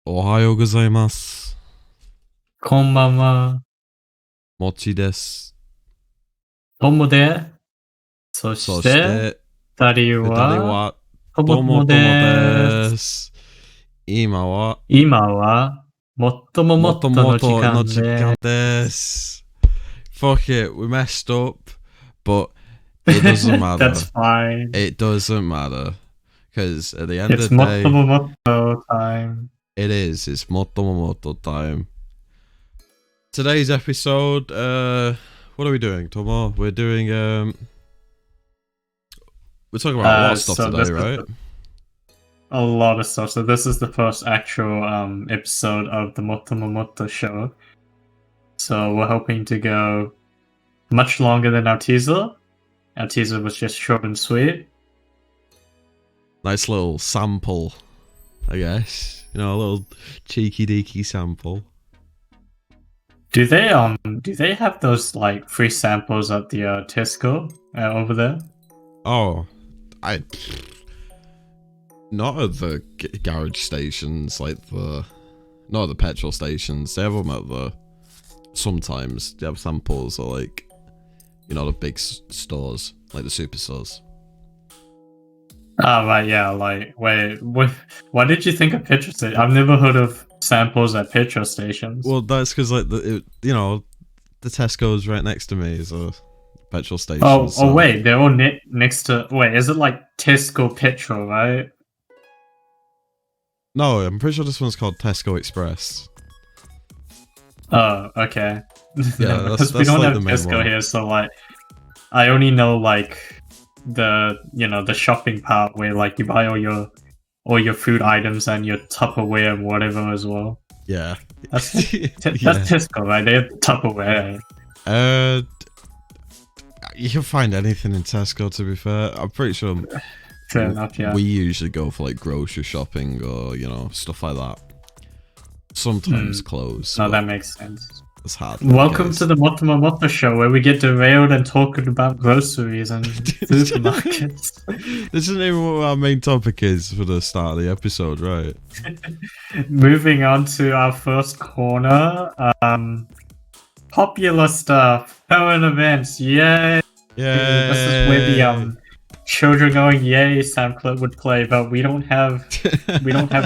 おはようございます。こんばんは。もちです。ともで、そそしして、二人二人は、は、ともともともともです。です。今は、今は、もっともももとっとの時もとの間時間でです。Fuck it, we messed up, but it doesn't That's matter. fine. It doesn't matter. Because at the end It's of the もっと day, ももっと time. it's Motomomoto time. Today's episode, what are we doing, Tomo? We're talking about a lot of stuff So today, this is right? a lot of stuff. So this is the first actual episode of the MoTomoMotto show. So we're hoping to go much longer than our teaser. Our teaser was just short and sweet. Nice little sample, I guess. You know, a little cheeky deeky sample. Do they have those like free samples at the Tesco over there? Oh, I not at the garage stations, not at the petrol stations. They have them at the sometimes. They have samples or like, you know, the big stores like the superstores. Oh right, yeah. Like, wait, why did you think of petrol station? I've never heard of samples at petrol stations. Well, that's because like the Tesco's right next to me is a petrol station. Oh wait, they're all next to. Wait, is it like Tesco petrol, right? No, I'm pretty sure this one's called Tesco Express. Oh, okay. Yeah, because we that's don't like have the main Tesco one. here, so like, I only know like the shopping part where like you buy all your food items and your Tupperware and whatever as well. Yeah. That's Yeah. that's Tesco, right? They have Tupperware. You can find anything in Tesco, to be fair. I'm pretty sure Fair enough, yeah. we usually go for like grocery shopping or, you know, stuff like that. Sometimes clothes. No, that makes sense. It's hard. Welcome to the MoTomoMotto show, where we get derailed and talking about groceries and supermarkets. This isn't even what our main topic is for the start of the episode, right? Moving on to our first corner. Popular stuff, current events, yay! Yeah. This is where the children going yay sound clip would play, but we don't have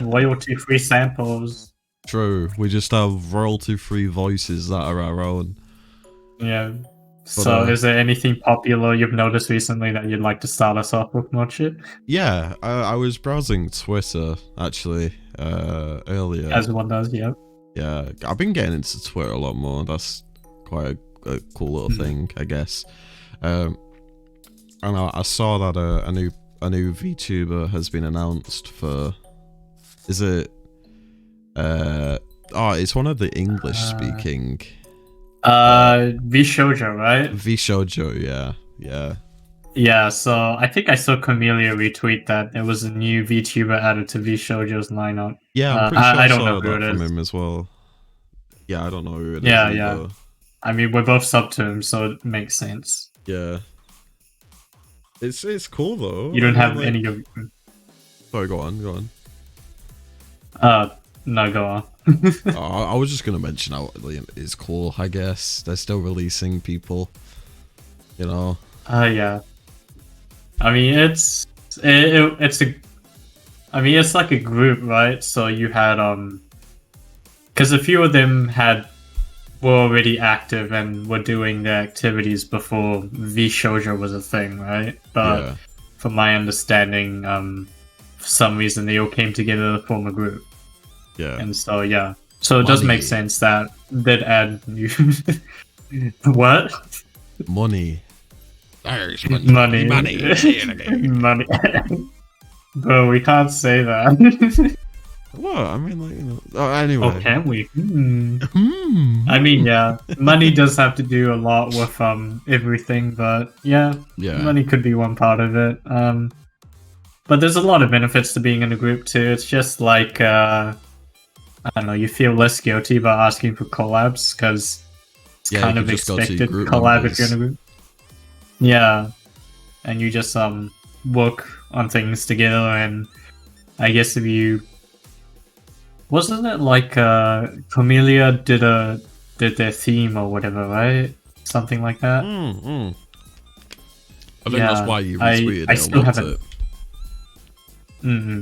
royalty free samples. True. We just have royalty free voices that are our own. Yeah. So, is there anything popular you've noticed recently that you'd like to start us off with, Mochi? Yeah, I was browsing Twitter actually earlier. As one does, yeah. Yeah, I've been getting into Twitter a lot more. That's quite a cool little thing, I guess. And I saw that a new VTuber has been announced for. Is it? It's one of the English speaking. VShoujo, right? VShoujo, yeah. Yeah, so I think I saw Camellia retweet that there was a new VTuber added to VShoujo's lineup. Yeah, I'm pretty sure I I don't saw know who that it from is. him as well. Yeah, I don't know who it is. Yeah. I mean, we're both sub to him, so it makes sense. Yeah. It's cool though. You don't have any of. Sorry, go on. No, go on. I was just gonna mention how it's cool. I guess they're still releasing people. You know. Yeah. I mean, it's like a group, right? So you had because a few of them were already active and were doing their activities before VShoujo was a thing, right? But yeah. from my understanding, for some reason they all came together to form a group. Yeah. And so yeah, so it does make sense that they'd add new. What? Money. There's money. Money. Bro, we can't say that. What? I mean, like, you know. Oh, anyway. Oh, can we? I mean, yeah, money does have to do a lot with everything, but yeah, money could be one part of it. But there's a lot of benefits to being in a group too. It's just like I don't know, you feel less guilty about asking for collabs because it's kind of expected to collab if you're in a group. Yeah, and you just work on things together, and I guess if you wasn't it like Camellia did their theme or whatever, right? Something like that. I think that's why you retweeted I it. still haven't.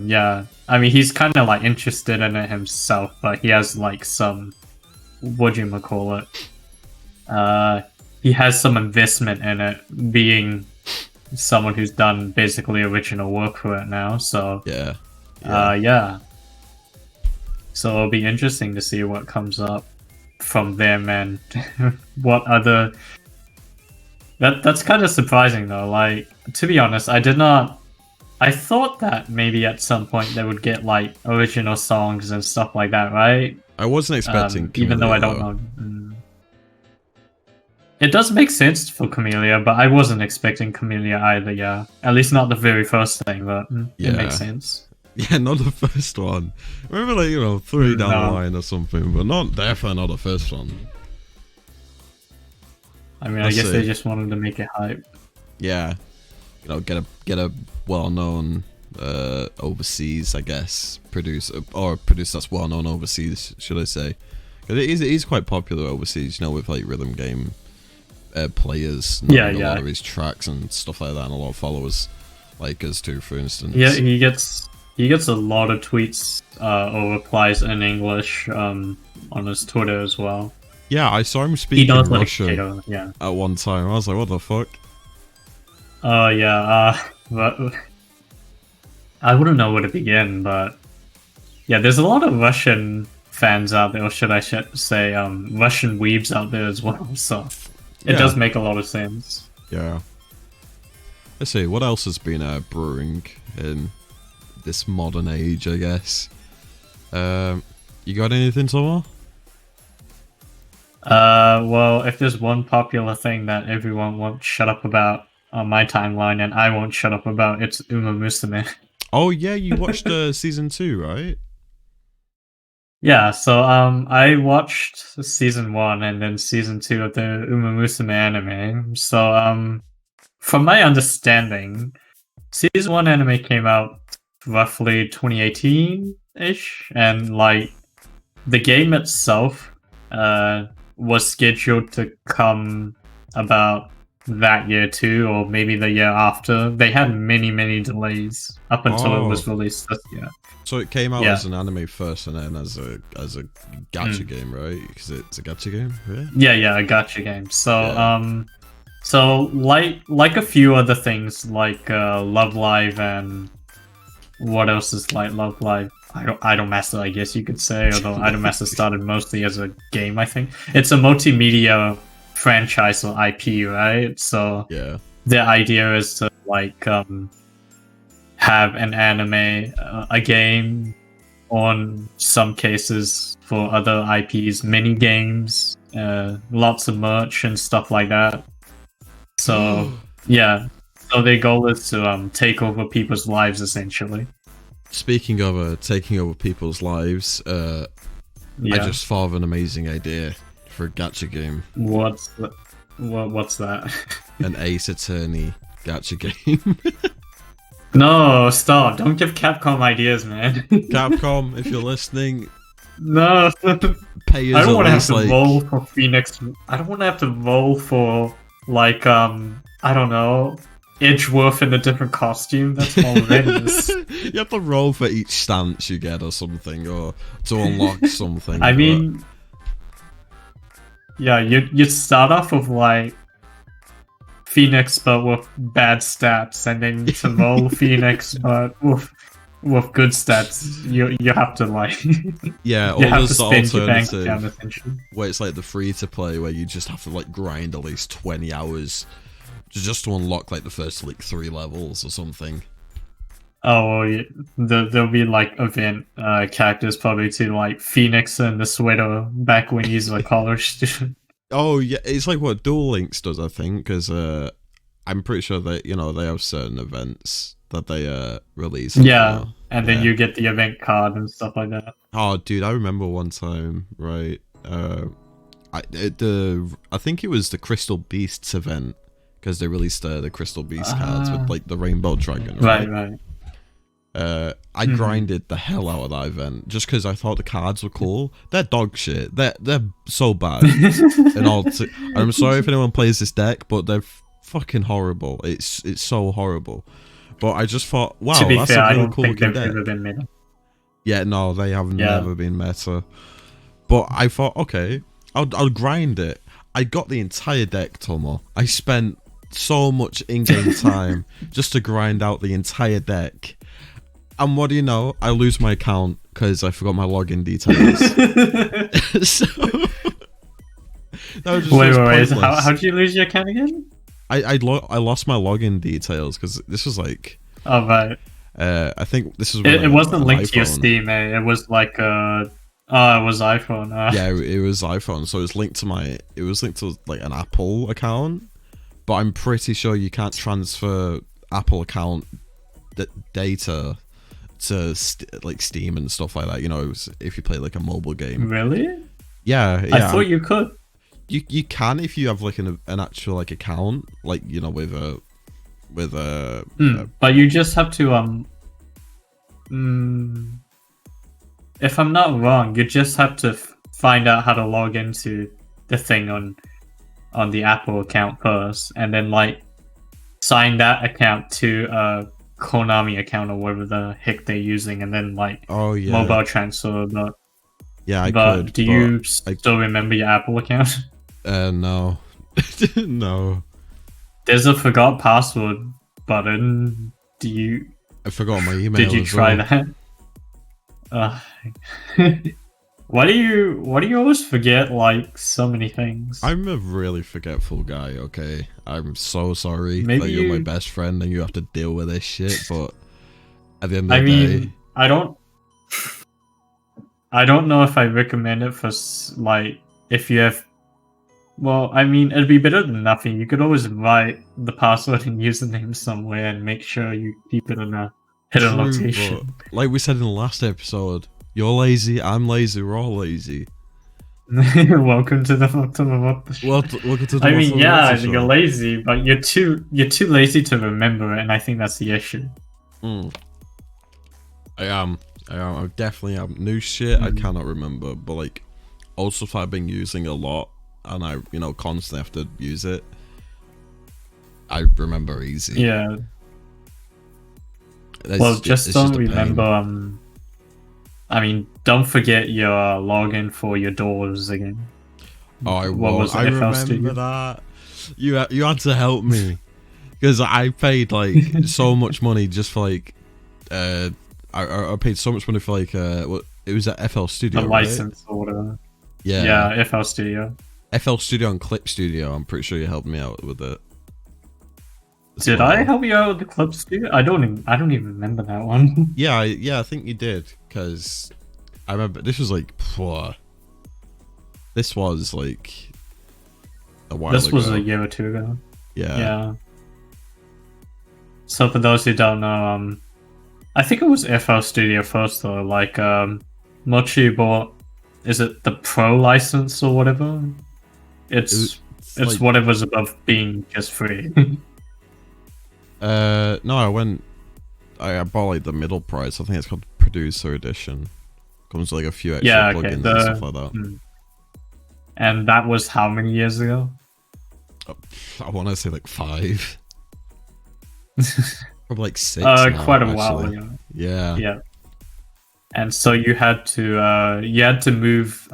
Yeah, I mean, he's kind of like interested in it himself, but he has like some, what do you call it? He has some investment in it, being someone who's done basically original work for it now. So yeah. So it'll be interesting to see what comes up from them and what other. That's kind of surprising though. Like, to be honest, I thought that maybe at some point they would get like original songs and stuff like that, right? I wasn't expecting Camellia, even though I don't know. It does make sense for Camellia, but I wasn't expecting Camellia either, yeah. At least not the very first thing, but it makes sense. Yeah, not the first one. Remember, like, 3 down the line or something, but definitely not the first one. I mean, I guess they just wanted to make it hype. Yeah. Get a well-known overseas, I guess, producer that's well-known overseas, should I say. Because it is quite popular overseas, with like rhythm game players knowing a lot of his tracks and stuff like that, and a lot of followers, like us too, for instance. Yeah, he gets a lot of tweets or replies in English on his Twitter as well. Yeah, I saw him speaking Russian at one time. I was like, what the fuck? But I wouldn't know where to begin, but yeah, there's a lot of Russian fans out there, or should I say Russian weebs out there as well, so it does make a lot of sense. Yeah. Let's see, what else has been brewing in this modern age, I guess? You got anything, Tomo? Well, if there's one popular thing that everyone won't shut up about on my timeline, and I won't shut up about, it's Musume. Oh yeah, you watched season 2, right? Yeah, so I watched season 1 and then season 2 of the Musume anime. So from my understanding, season 1 anime came out roughly 2018-ish, and like the game itself was scheduled to come about that year too, or maybe the year after. They had many delays up until it was released this year. So it came out as an anime first, and then as a gacha game, right? Because it's a gacha game, yeah, a gacha game. So so like a few other things, like Love Live, and what else is like Love Live? Idolmaster, I guess you could say, although Idolmaster started mostly as a game, I think. It's a multimedia franchise or IP, right? So the idea is to like have an anime, a game, on some cases for other IPs, mini games, lots of merch and stuff like that. So so their goal is to take over people's lives, essentially. Speaking of taking over people's lives, I just thought of an amazing idea for a gacha game. What's that? An Ace Attorney gacha game. No, stop! Don't give Capcom ideas, man. Capcom, if you're listening, no. Pay us. I don't want to have to roll for Phoenix. I don't want to have to roll for like I don't know, Edgeworth in a different costume. That's horrendous. You have to roll for each stance you get or something, or to unlock something. I mean, yeah, you'd start off with like Phoenix but with bad stats, and then to roll Phoenix but with good stats, you have to like yeah, you have to spend your bank down, essentially. Where it's like the free to play, where you just have to like grind at least 20 hours just to unlock like the first like 3 levels or something. Oh, well, yeah. There'll be like event characters probably too, like Phoenix and the sweater back when he's a college student. Oh yeah, it's like what Duel Links does, I think, because I'm pretty sure that they have certain events that they release. Yeah, and then you get the event card and stuff like that. Oh, dude, I remember one time, right? I think it was the Crystal Beasts event, because they released the Crystal Beast cards with like the Rainbow Dragon. Right. I grinded the hell out of that event just because I thought the cards were cool. They're dog shit. They're so bad. I'm sorry if anyone plays this deck, but they're fucking horrible. It's so horrible. But I just thought, wow, to be that's fair, a really I don't cool think looking they've deck. ever been meta. Yeah, no, they have never been meta. But I thought, okay, I'll grind it. I got the entire deck, Tomo. I spent so much in-game time just to grind out the entire deck. And what do you know? I lose my account because I forgot my login details. So that was just wait. How did you lose your account again? I lost my login details because this was like. Oh right. I think this is. It wasn't linked to your Steam. It was like it was iPhone. Yeah, it was iPhone. So it was linked to It was linked to like an Apple account, but I'm pretty sure you can't transfer Apple account data to like Steam and stuff like that. You know, if you play like a mobile game. Really? Yeah. I thought you could. You can if you have like an actual like account, like you know with a. But you just have to if I'm not wrong, you just have to find out how to log into the thing on the Apple account first, and then like sign that account to a Konami account or whatever the heck they're using, and then like mobile transfer. But I could. Do you still remember your Apple account? No. No. There's a forgot password button. I forgot my email. Did you try that? Why do you always forget like so many things? I'm a really forgetful guy. Okay, I'm so sorry that you're my best friend and you have to deal with this shit. But at the end of the day, I don't know if I recommend it for like if you have. Well, I mean, it'd be better than nothing. You could always write the password and username somewhere and make sure you keep it in a hidden location. Like we said in the last episode, you're lazy, I'm lazy, we're all lazy. Welcome to the MoTomoMotto show. Welcome to the I mean, yeah, show. You're lazy, but you're too lazy to remember it, and I think that's the issue. I am. I definitely am. New shit I cannot remember, but like, also if I've been using a lot, and I, constantly have to use it, I remember easy. Yeah. Just don't remember. I mean, don't forget your login for your doors again. Oh, I won't. I remember that. You had to help me because I paid like so much money just for like I paid so much money for like it was at FL Studio, a license or whatever. Yeah, FL Studio. FL Studio and Clip Studio. I'm pretty sure you helped me out with it. Did I help you out with the Clip Studio? I don't even remember that one. Yeah, I think you did, because I remember this was like this was like a while ago. This was a year or two ago. Yeah. So for those who don't know, I think it was FL Studio first though. Like Mochi bought, is it the Pro license or whatever? It's like, whatever's above being just free. No, I bought like the middle price. I think it's called Producer Edition. Comes with like a few extra plugins and stuff like that. And that was how many years ago? I want to say like 5. Probably like 6. Quite a while ago. Yeah. And so you had to move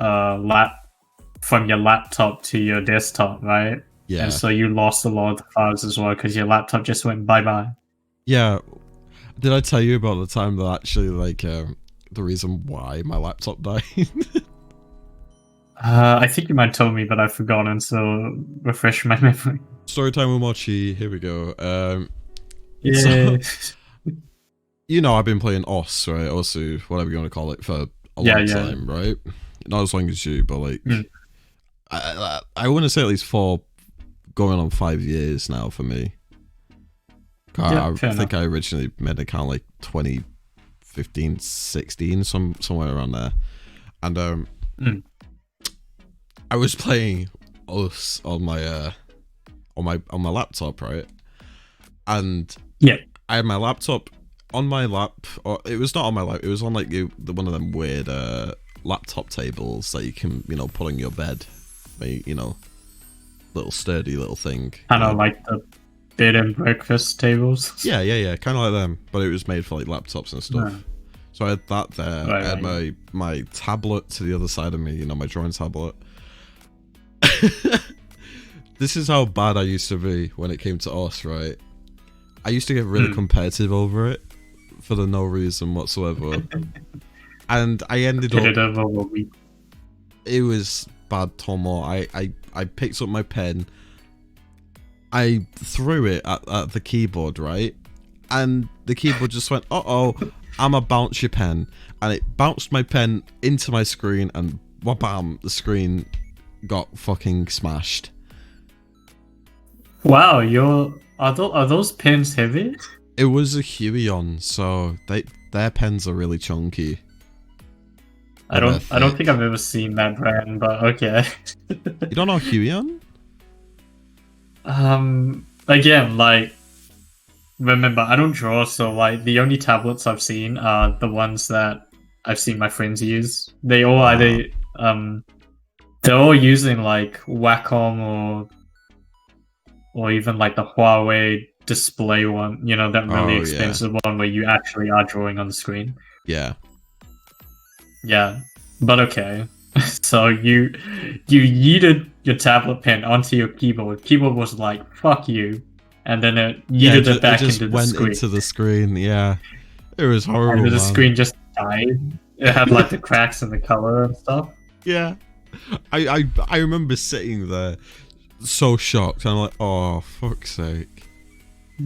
from your laptop to your desktop, right? Yeah. And so you lost a lot of the files as well because your laptop just went bye-bye. Yeah. Did I tell you about the time that actually, like, the reason why my laptop died? I think you might have told me, but I've forgotten, so refresh my memory. Story time with Mochi. Here we go. Yeah. So, I've been playing OS, right? Osu, whatever you want to call it, for a long time, right? Not as long as you, but like, I want to say at least 4, going on 5 years now for me. I think I originally made an account like 2015, 16, somewhere around there, and I was playing OS on my laptop, right? And I had my laptop on my lap, or it was not on my lap. It was on like the one of them weird laptop tables that you can put on your bed. Little sturdy little thing. Kind of like the bed and breakfast tables. Yeah, kind of like them, but it was made for like laptops and stuff. Yeah. So I had that there. Right, I had my tablet to the other side of me, my drawing tablet. This is how bad I used to be when it came to us, right? I used to get really competitive over it for no reason whatsoever. And I ended up... It was bad, Tomo. I picked up my pen. I threw it at the keyboard, right? And the keyboard just went, uh-oh, I'ma bounce your pen. And it bounced my pen into my screen, and wha-bam, the screen got fucking smashed. Wow, are those pens heavy? It was a Huion, so their pens are really chunky. I don't think I've ever seen that brand, but okay. You don't know Huion? Again, like, remember, I don't draw, so like the only tablets I've seen are the ones that I've seen my friends use. They all either they're all using like Wacom or even like the Huawei display one, that really expensive one where you actually are drawing on the screen. Yeah. Yeah, but okay. So you yeeted your tablet pen onto your keyboard. Keyboard was like, "Fuck you," and then it yeeted it back into the screen. Into the screen. Yeah, it was horrible. And the screen just died. It had like the cracks in the color and stuff. Yeah, I remember sitting there so shocked. I'm like, "Oh, fuck's sake!" I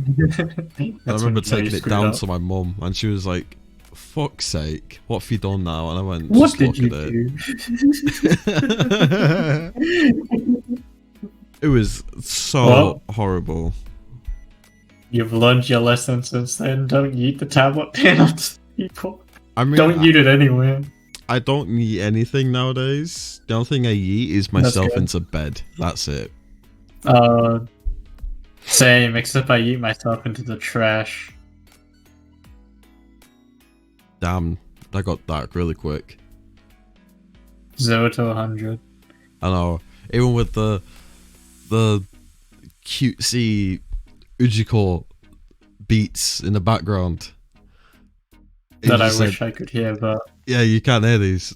remember taking it down to my mum, and she was like, "Fuck's sake, what have you done now?" And I went, "What did you do?" It was so horrible. You've learned your lesson since then. Don't yeet the tablet pen at people. I mean, don't yeet it anywhere. I don't yeet anything nowadays. The only thing I yeet is myself into bed. That's it. Same, except I yeet myself into the trash. Damn, that got dark really quick. 0 to 100. I know. Even with the cutesy Ujiko beats in the background. That I wish I could hear, but... Yeah, you can't hear these.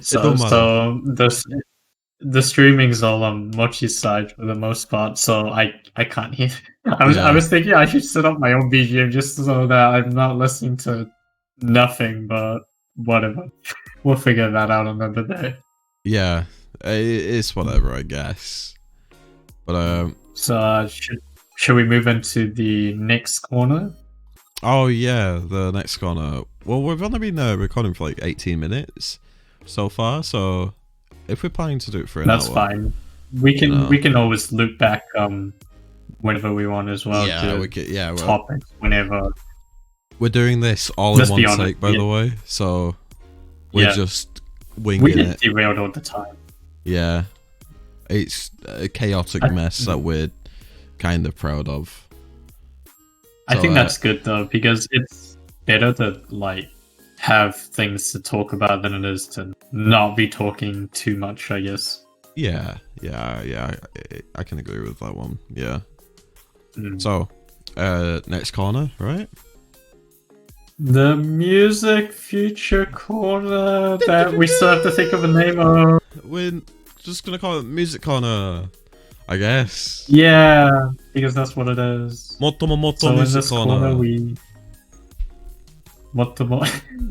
So the streaming's all on Mochi's side for the most part, so I can't hear. I was thinking I should set up my own BGM just so that I'm not listening to nothing, but whatever. We'll figure that out another day. Yeah, it's whatever, I guess. But so should we move into the next corner? Oh yeah, the next corner. Well, we've only been recording for like 18 minutes so far, so if we're planning to do it for an hour, that's fine. We can always loop back whenever we want as well. Yeah, we could. Yeah, topics whenever. We're doing this all in one take, by the way, so we're just winging it. We get derailed all the time. Yeah, it's a chaotic mess that we're kind of proud of. I think that's good though, because it's better to like have things to talk about than it is to not be talking too much, I guess. Yeah, I can agree with that one. Yeah. So, next corner, right? The music future corner that we still have to think of a name of. We're just gonna call it music corner, I guess. Yeah, because that's what it is. MoTomoMotto music corner.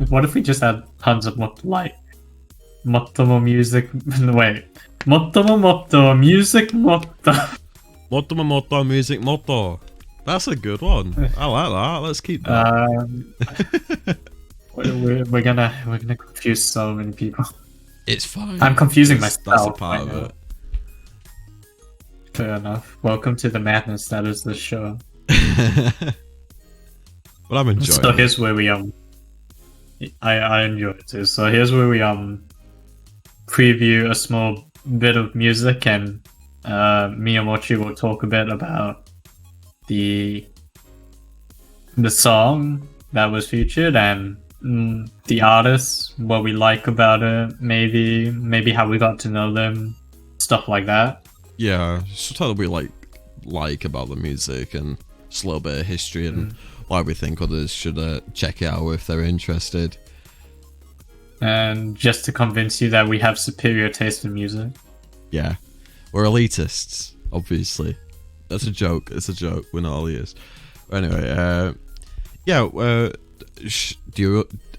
What if we just had tons of Motomo music? Wait, MoTomoMotto music motto. MoTomoMotto music motto. That's a good one. I like that. Let's keep that. We're gonna confuse so many people. It's fine. I'm confusing myself. That's a part of it. Fair enough. Welcome to the madness that is this show. But I'm enjoying it. So here's where we I enjoy it too. So here's where we preview a small bit of music, and me and Mochi will talk a bit about the the song that was featured and the artists, what we like about it, maybe how we got to know them, stuff like that. Yeah, just what we like about the music and just a little bit of history and why we think others should check it out if they're interested. And just to convince you that we have superior taste in music. Yeah. We're elitists, obviously. That's a joke. It's a joke. We're not elitists. But anyway,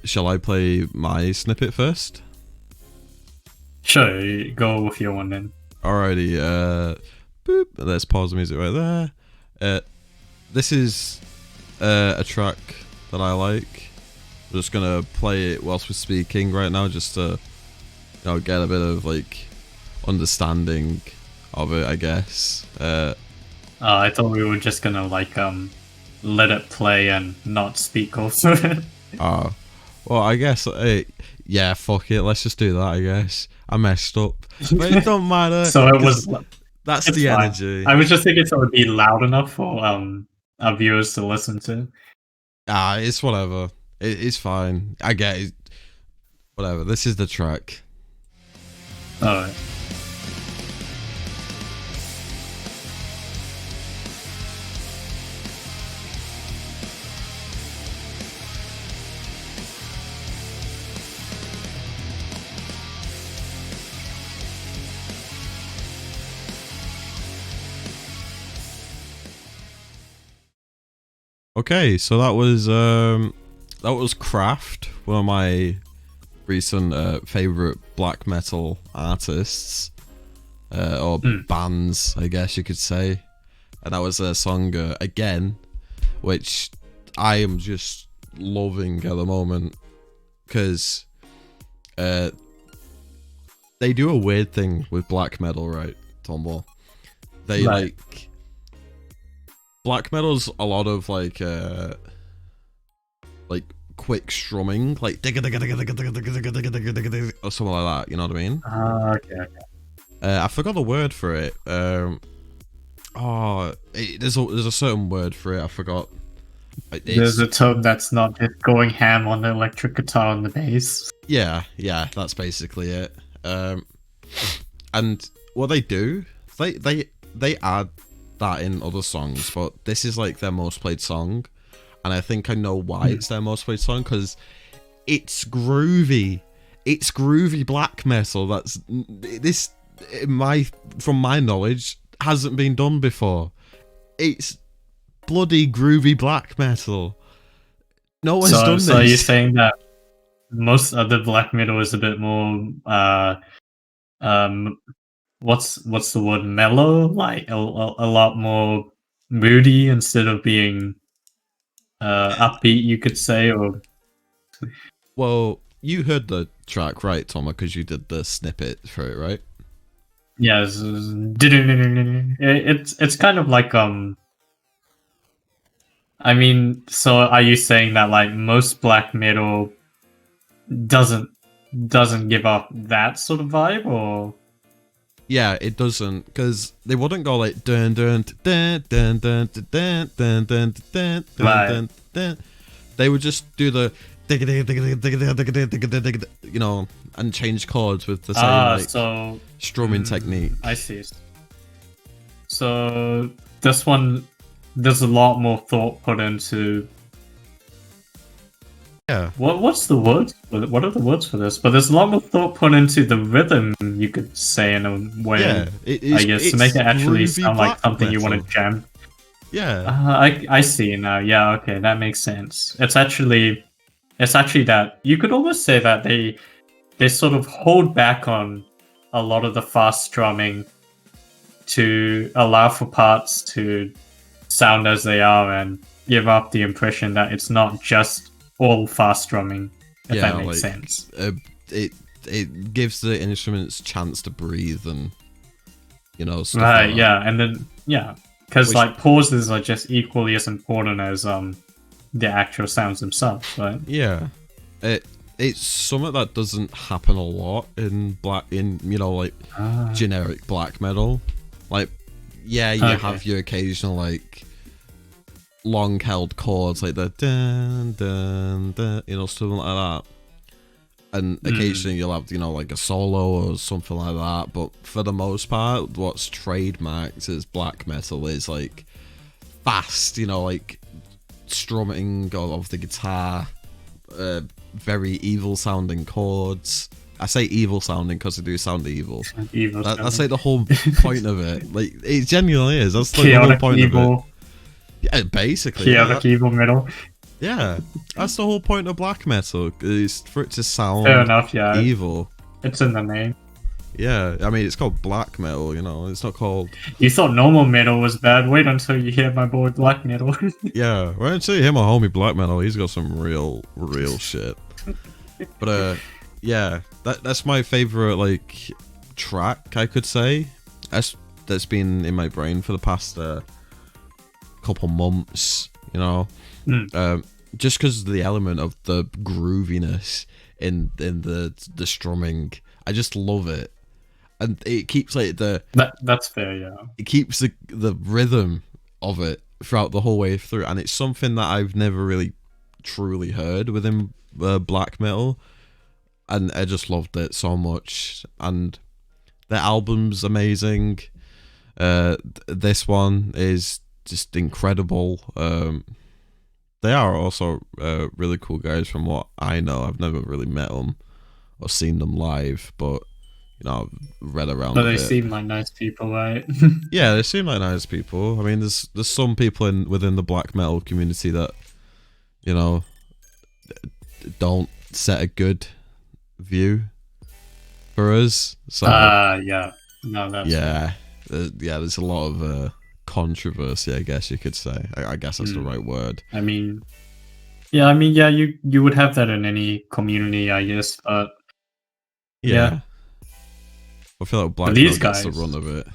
shall I play my snippet first? Sure, go with your one then. Alrighty, boop. Let's pause the music right there. This is a track that I like. I'm just gonna play it whilst we're speaking right now, just to get a bit of understanding of it, I guess. I thought we were just gonna let it play and not speak also. Well, I guess yeah, fuck it. Let's just do that. I guess I messed up, but it don't matter. So it was. That's the fine. Energy. I was just thinking it would be loud enough for our viewers to listen to. It's whatever. It's fine. I get it. Whatever. This is the track. Alright. Okay, so that was Kraft, one of my recent favorite black metal artists or bands, I guess you could say, and that was a song Again, which I am just loving at the moment because they do a weird thing with black metal, right, Tombo? They black metal's a lot of quick strumming, like or something like that. You know what I mean? Okay. I forgot the word for it. There's a certain word for it. I forgot. There's a tone that's not just going ham on the electric guitar and the bass. Yeah, that's basically it. And what they do, they add that in other songs, but this is their most played song, and I think I know why it's their most played song, because it's groovy. It's groovy black metal. That's this, from my knowledge, hasn't been done before. It's bloody groovy black metal. No one's done this. So are you saying that most other black metal is a bit more what's the word, mellow, a lot more moody instead of being upbeat, you could say? Or well, you heard the track, right, Toma, because you did the snippet for it, right? Yeah, it's kind of I mean, so are you saying that most black metal doesn't give off that sort of vibe, or? Yeah, it doesn't, because they wouldn't go dun dun dun dun dun dun dun dun dun dun dun. They would just do the and change chords with the same strumming technique. I see. So this one, there's a lot more thought put into. Yeah. What's the word? What are the words for this? But there's a lot more thought put into the rhythm, you could say, in a way. Yeah, I guess, to make it actually sound like something you want to jam. Yeah. I see now. Yeah, okay, that makes sense. It's actually that you could almost say that they sort of hold back on a lot of the fast strumming to allow for parts to sound as they are and give up the impression that it's not just all fast strumming, if that makes sense. It gives the instruments chance to breathe and stuff right, like yeah, and then because pauses are just equally as important as the actual sounds themselves, right? Yeah, it's something that doesn't happen a lot in generic black metal. You have your occasional long held chords like the dun dun dun, you know, something like that. And occasionally you'll have, you know, like a solo or something like that. But for the most part, what's trademarked as black metal is like fast, you know, like strumming of the guitar, very evil sounding chords. I say evil sounding because they do sound evil. That's like the whole point of it. Like, it genuinely is. That's like the whole point of it. Yeah, basically. Chaotic evil metal. Yeah, that's the whole point of black metal, is for it to sound Fair enough, yeah. evil. It's in the name. Yeah, I mean, it's called black metal, you know, it's not called... You thought normal metal was bad, wait until you hear my boy black metal. Yeah, wait until you hear my homie black metal, he's got some real shit. But, yeah, that's my favourite, like, track, I could say. That's been in my brain for the past couple months, you know. Just because of the element of the grooviness in the strumming, I just love it, and it keeps like that's fair, yeah. It keeps the rhythm of it throughout the whole way through, and it's something that I've never really truly heard within black metal, and I just loved it so much. And the album's amazing. This one is just incredible. They are also really cool guys from what I know. I've never really met them or seen them live, but, you know, I've read around. But they seem like nice people, right? Yeah, they seem like nice people. I mean, there's some people within the black metal community that, you know, don't set a good view for us. So yeah. No, that's there's a lot of controversy, I guess you could say. I guess that's the right word. I mean, you would have that in any community, I guess, but yeah. I feel like black metal gets the run of it.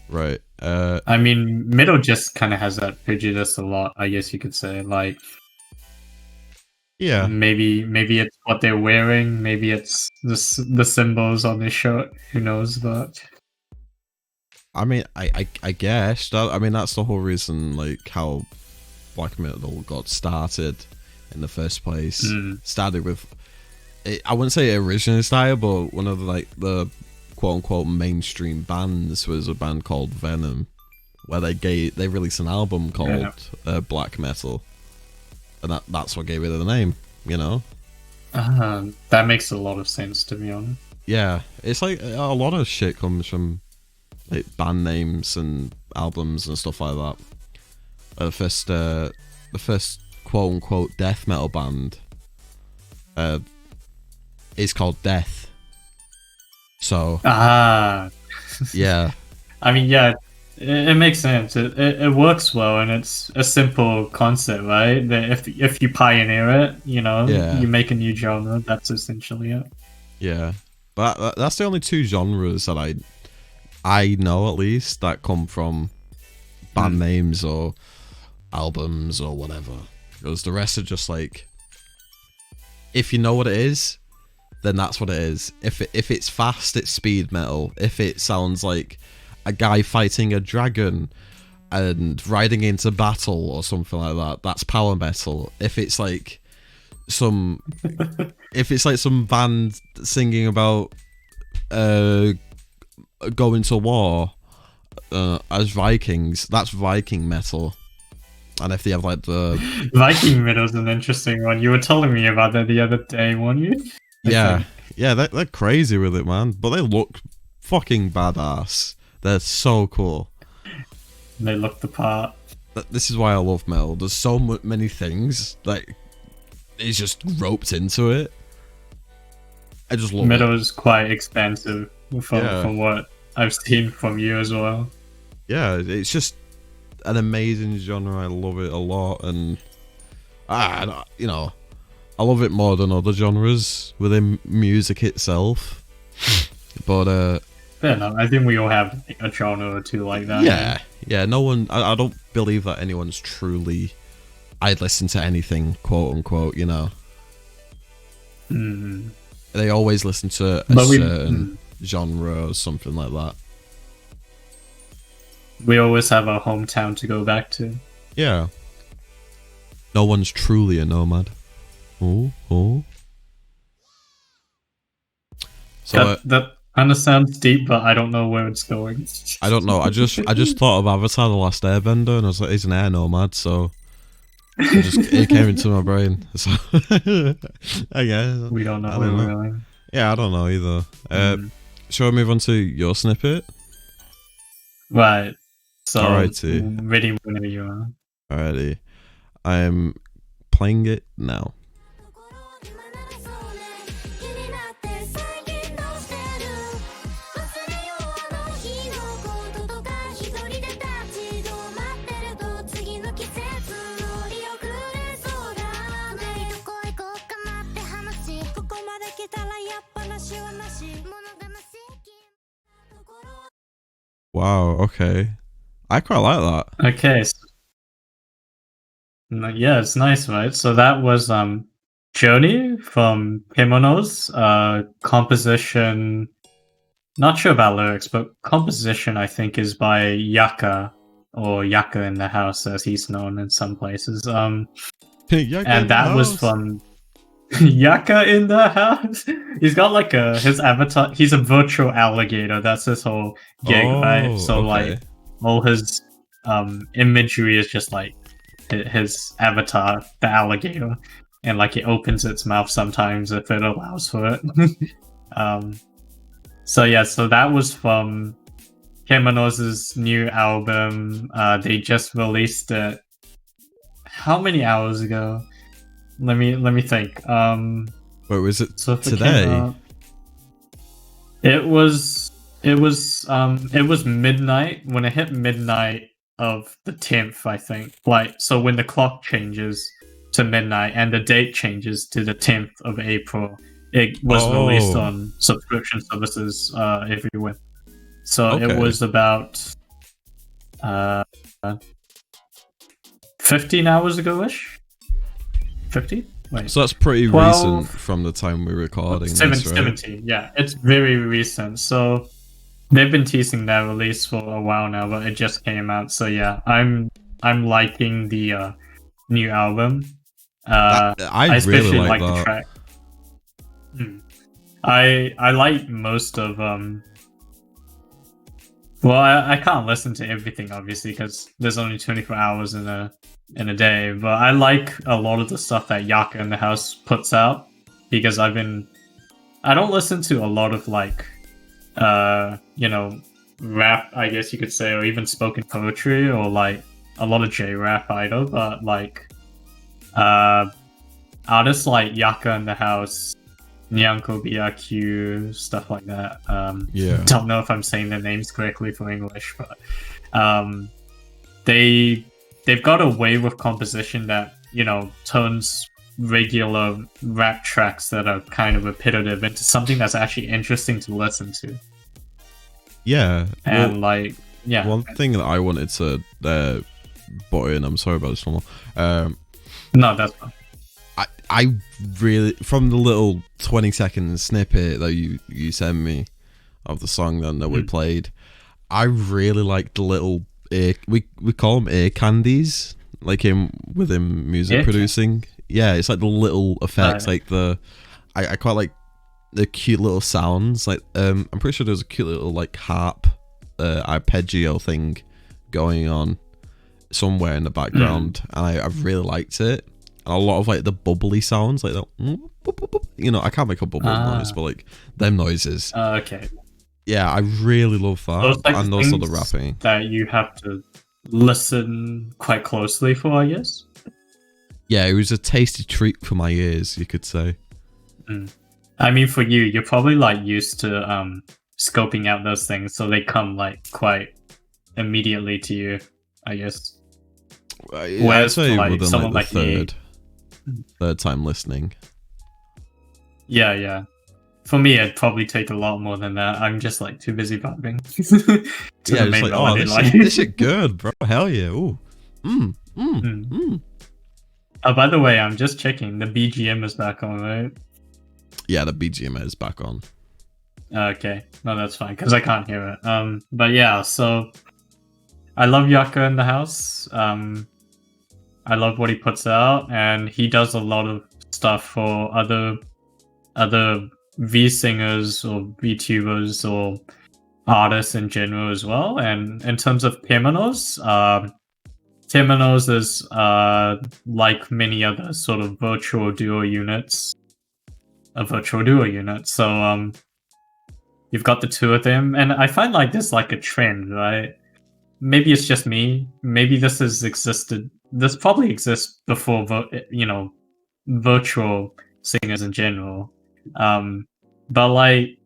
Right. I mean, metal just kind of has that prejudice a lot, I guess you could say. Like, yeah, maybe it's what they're wearing, maybe it's the symbols on their shirt. Who knows? But I mean, I guess that, I mean, that's the whole reason, like, how black metal got started in the first place. Started with, I wouldn't say it originally started, but one of the quote unquote mainstream bands was a band called Venom, where they released an album called Black Metal. And that's what gave it the name, you know? That makes a lot of sense, to be honest. Yeah, it's like a lot of shit comes from like band names and albums and stuff like that. The first quote unquote death metal band is called Death. So yeah. I mean, yeah. It makes sense. It works well, and it's a simple concept, right? That if you pioneer it, you know, you make a new genre. That's essentially it. Yeah, but that's the only two genres that I know, at least, that come from band names or albums or whatever. Because the rest are just like, if you know what it is, then that's what it is. If it's fast, it's speed metal. If it sounds like a guy fighting a dragon and riding into battle or something like that, that's power metal. If it's like some band singing about going to war as Vikings, that's Viking metal. And if they have like the Viking metal is an interesting one. You were telling me about that the other day, weren't you? Yeah, they're crazy with it, man. But they look fucking badass. They're so cool. They look the part. This is why I love metal. There's so many things that is just roped into it. I just love metal it. Is quite expensive from what I've seen from you as well. Yeah, it's just an amazing genre. I love it a lot, and you know, I love it more than other genres within music itself. But fair enough. I think we all have a genre or two like that. Yeah. No one. I don't believe that anyone's truly. I'd listen to anything, quote unquote. You know. They always listen to a certain genre or something like that. we always have our hometown to go back to. Yeah. No one's truly a nomad. Oh. So that kind of sounds deep, but I don't know where it's going. I don't know. I just thought of Avatar: The Last Airbender, and I was like, he's an air nomad, so it came into my brain. So I guess we don't know. Really. Yeah, I don't know either. Shall we move on to your snippet? Right. So, alrighty. Ready whenever you are. Alrighty. I'm playing it now. Wow, okay. I quite like that. Okay. So, yeah, it's nice, right? So that was Joni from Kimonos. Composition, not sure about lyrics, but composition I think is by Yaka, or Yaka in the House as he's known in some places. And that was from Yaka in the House. He's got like his avatar. He's a virtual alligator. That's his whole gig, right? So like all his imagery is just like his avatar, the alligator, and like it opens its mouth sometimes if it allows for it. So yeah, so that was from Kemonos' new album. They just released it. How many hours ago? Let me think. Wait, was it today? It was midnight. When it hit midnight of the 10th, I think. Like, so when the clock changes to midnight and the date changes to the 10th of April, it was released on subscription services everywhere. So it was about 15 hours ago-ish. 50? Wait. So that's pretty 12, recent from the time we're recording 17, this, right? Yeah, it's very recent. So they've been teasing their release for a while now, but it just came out. So yeah, I'm liking the new album. I especially really like the track. I like most of well, I can't listen to everything obviously because there's only 24 hours in a day, but I like a lot of the stuff that Yaka in the House puts out because I don't listen to a lot of like rap, I guess you could say, or even spoken poetry or like a lot of J-rap either, but like artists like Yaka in the House, Nyanko BRQ, stuff like that. Don't know if I'm saying their names correctly for English, but they've got a way with composition that, turns regular rap tracks that are kind of repetitive into something that's actually interesting to listen to. Yeah. And one thing that I wanted to butt in, I'm sorry about this one. No, that's fine. I really, from the little 20-second snippet that you sent me of the song that we played, I really liked the little we call them ear candies, like within music producing. Yeah, it's like the little effects, like I quite like the cute little sounds. Like I'm pretty sure there's a cute little like harp arpeggio thing going on somewhere in the background, and I really liked it. And a lot of like the bubbly sounds, like that. I can't make a bubble noise, but like them noises. Okay. Yeah, I really love that, and also the rapping. That you have to listen quite closely for, I guess. Yeah, it was a tasty treat for my ears, you could say. I mean, for you, you're probably like used to scoping out those things, so they come like quite immediately to you, I guess. Whereas for like someone like the third time listening. Yeah. For me, it'd probably take a lot more than that. I'm just like too busy vibing. Yeah, it's like, this shit good, bro. Hell yeah. Ooh. Oh, by the way, I'm just checking. The BGM is back on, right? Yeah, the BGM is back on. Okay. No, that's fine, because I can't hear it. But yeah, so I love Yaka in the house. I love what he puts out, and he does a lot of stuff for other V singers or VTubers or artists in general as well. And in terms of Temenos, Temenos is like many other sort of virtual duo units, a virtual duo unit. So you've got the two of them, and I find like there's like a trend, right? Maybe it's just me. Maybe this has existed. This probably exists before, virtual singers in general. But like,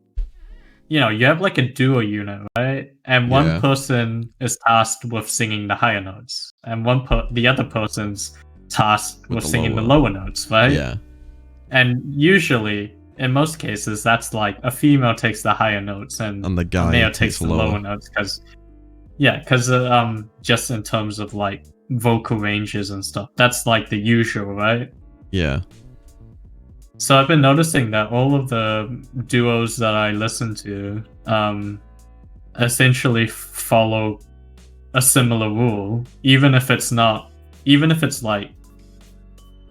you have like a duo unit, right? And one person is tasked with singing the higher notes, and the other person's tasked with singing the lower notes, right? Yeah. And usually, in most cases, that's like a female takes the higher notes and the guy male takes the lower notes, because just in terms of like vocal ranges and stuff, that's like the usual, right? Yeah. So I've been noticing that all of the duos that I listen to essentially follow a similar rule, even if it's like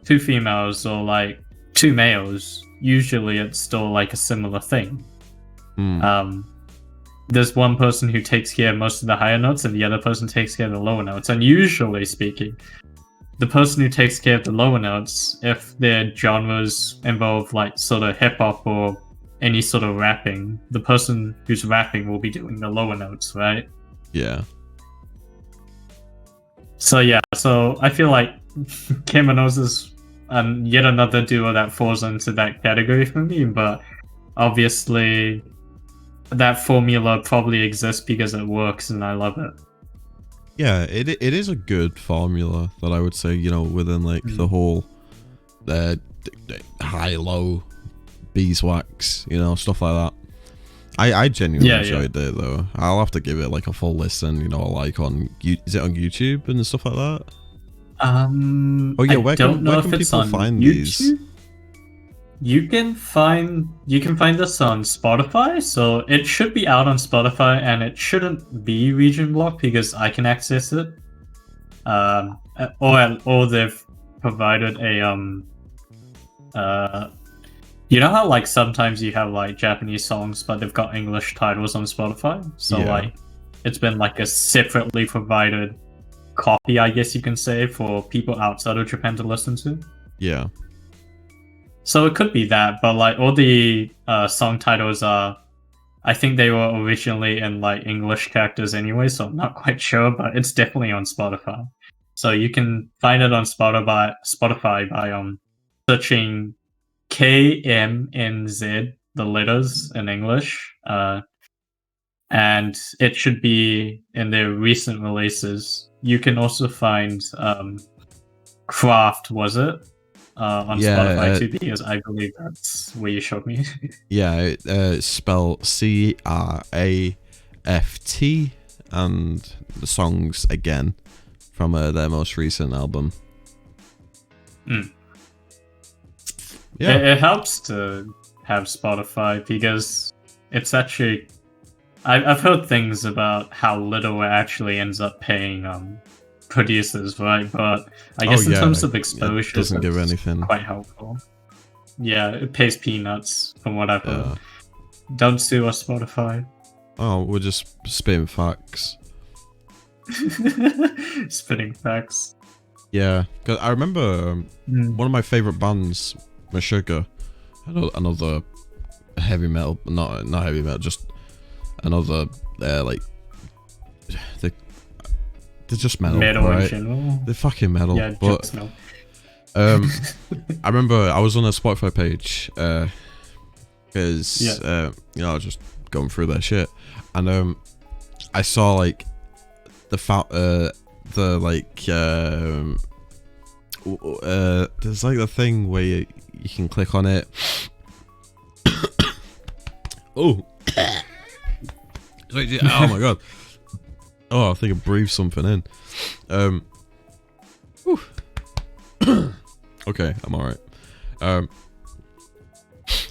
two females or like two males. Usually it's still like a similar thing. There's one person who takes care of most of the higher notes and the other person takes care of the lower notes. And usually speaking, the person who takes care of the lower notes, if their genres involve like sort of hip-hop or any sort of rapping, the person who's rapping will be doing the lower notes, right? Yeah. So I feel like Kemonos is yet another duo that falls into that category for me, but obviously that formula probably exists because it works and I love it. Yeah, it is a good formula that I would say, within like the whole high-low beeswax, stuff like that. I genuinely enjoyed it though. I'll have to give it like a full listen, like is it on YouTube and stuff like that? Where can people find these? You can find this on Spotify, so it should be out on Spotify, and it shouldn't be region blocked because I can access it. Or they've provided a you know how like sometimes you have like Japanese songs but they've got English titles on Spotify? So like it's been like a separately provided copy, I guess you can say, for people outside of Japan to listen to. Yeah. So it could be that, but like all the song titles are, I think they were originally in like English characters anyway, so I'm not quite sure, but it's definitely on Spotify. So you can find it on Spotify by searching KMNZ, the letters in English, and it should be in their recent releases. You can also find Craft, was it? On Spotify too, because I believe that's where you showed me. It's spelled CRAFT, and the songs again from their most recent album. It helps to have Spotify because it's actually, I've heard things about how little it actually ends up paying producers, right? But I guess in terms of exposure, it doesn't give anything. Quite helpful. Yeah, it pays peanuts from what I've heard. Don't sue us, Spotify. Oh, we're just spitting facts. Spitting facts. Yeah, because I remember one of my favorite bands, Meshuggah, another heavy metal, not heavy metal, just another like they're just metal, right? In general. They're fucking metal. Yeah, but I remember I was on a Spotify page because I was just going through their shit, and I saw like there's like the thing where you can click on it. Oh my god. Oh, I think I breathed something in. Okay, I'm alright. It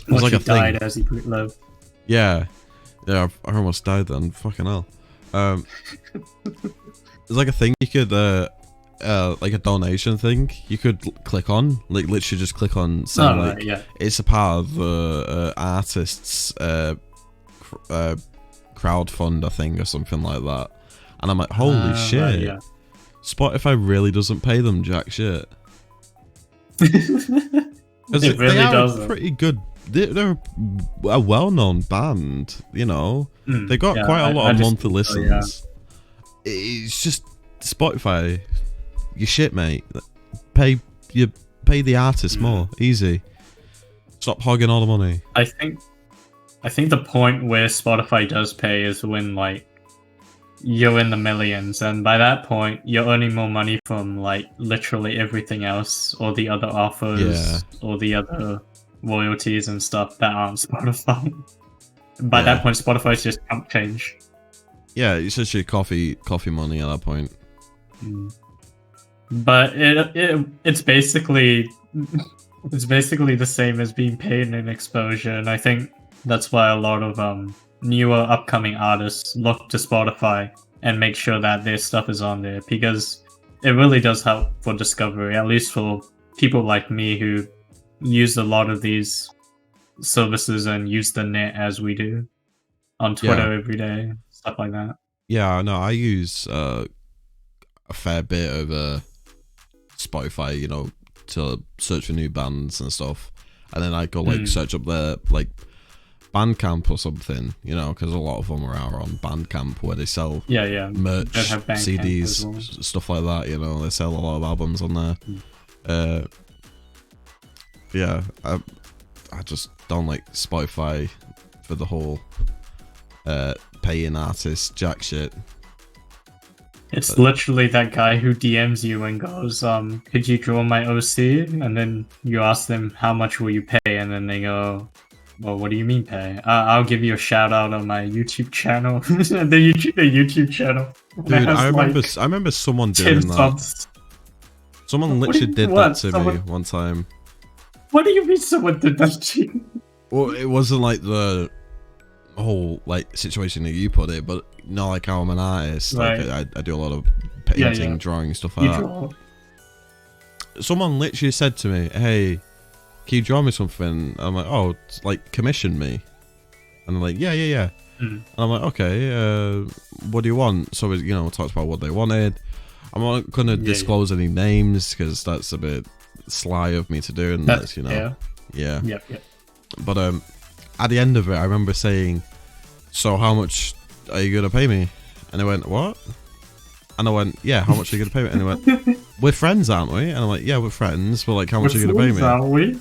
was like a thing. Died as he put it low. Yeah, I almost died then. Fucking hell. There's like a thing you could like a donation thing you could click on, like literally just click on saying like it's a part of the artists crowdfund, I think, or something like that. And I'm like, holy shit, Spotify really doesn't pay them jack shit. It really doesn't. Pretty good. They're a well-known band, you know. They got quite a lot of monthly listens. It's just Spotify, you shit, mate. Pay the artist more, easy. Stop hogging all the money. I think the point where Spotify does pay is when like you're in the millions, and by that point you're earning more money from like literally everything else, or the other offers, or the other royalties and stuff that aren't Spotify. By that point, Spotify's just chump change. Yeah, it's just your coffee money at that point. But it's basically the same as being paid in exposure, and I think that's why a lot of newer upcoming artists look to Spotify and make sure that their stuff is on there, because it really does help for discovery, at least for people like me who use a lot of these services and use the net as we do on Twitter every day, stuff like that. Yeah, no, I use a fair bit of Spotify, you know, to search for new bands and stuff, and then I go like search up their like Bandcamp or something, you know, because a lot of them are on Bandcamp where they sell merch, CDs, well, stuff like that. You know, they sell a lot of albums on there. Yeah, I just don't like Spotify for the whole paying artists jack shit. It's literally that guy who DMs you and goes, could you draw my OC? And then you ask them, how much will you pay? And then they go, well, what do you mean pay? I'll give you a shout out on my YouTube channel. the YouTube channel. Dude, I remember someone doing that. Someone literally did that to me one time. What do you mean someone did that to you? Well, it wasn't like the whole like situation that you put it, but not like how I'm an artist. Right. Like I do a lot of painting, drawing, stuff like that. Someone literally said to me, "Hey, can you draw me something?" And I'm like, "Oh, it's like commission me." And they're like, "Yeah." And I'm like, "Okay, what do you want?" So you know, talks about what they wanted. I'm not gonna disclose any names because that's a bit sly of me to do, and that's you know, yeah. But at the end of it, I remember saying, "So how much are you gonna pay me?" And they went, "What?" And I went, "Yeah, how much are you gonna pay me?" And they went, "We're friends, aren't we?" And I'm like, "Yeah, we're friends, but like, how much are you gonna pay me?" Aren't we?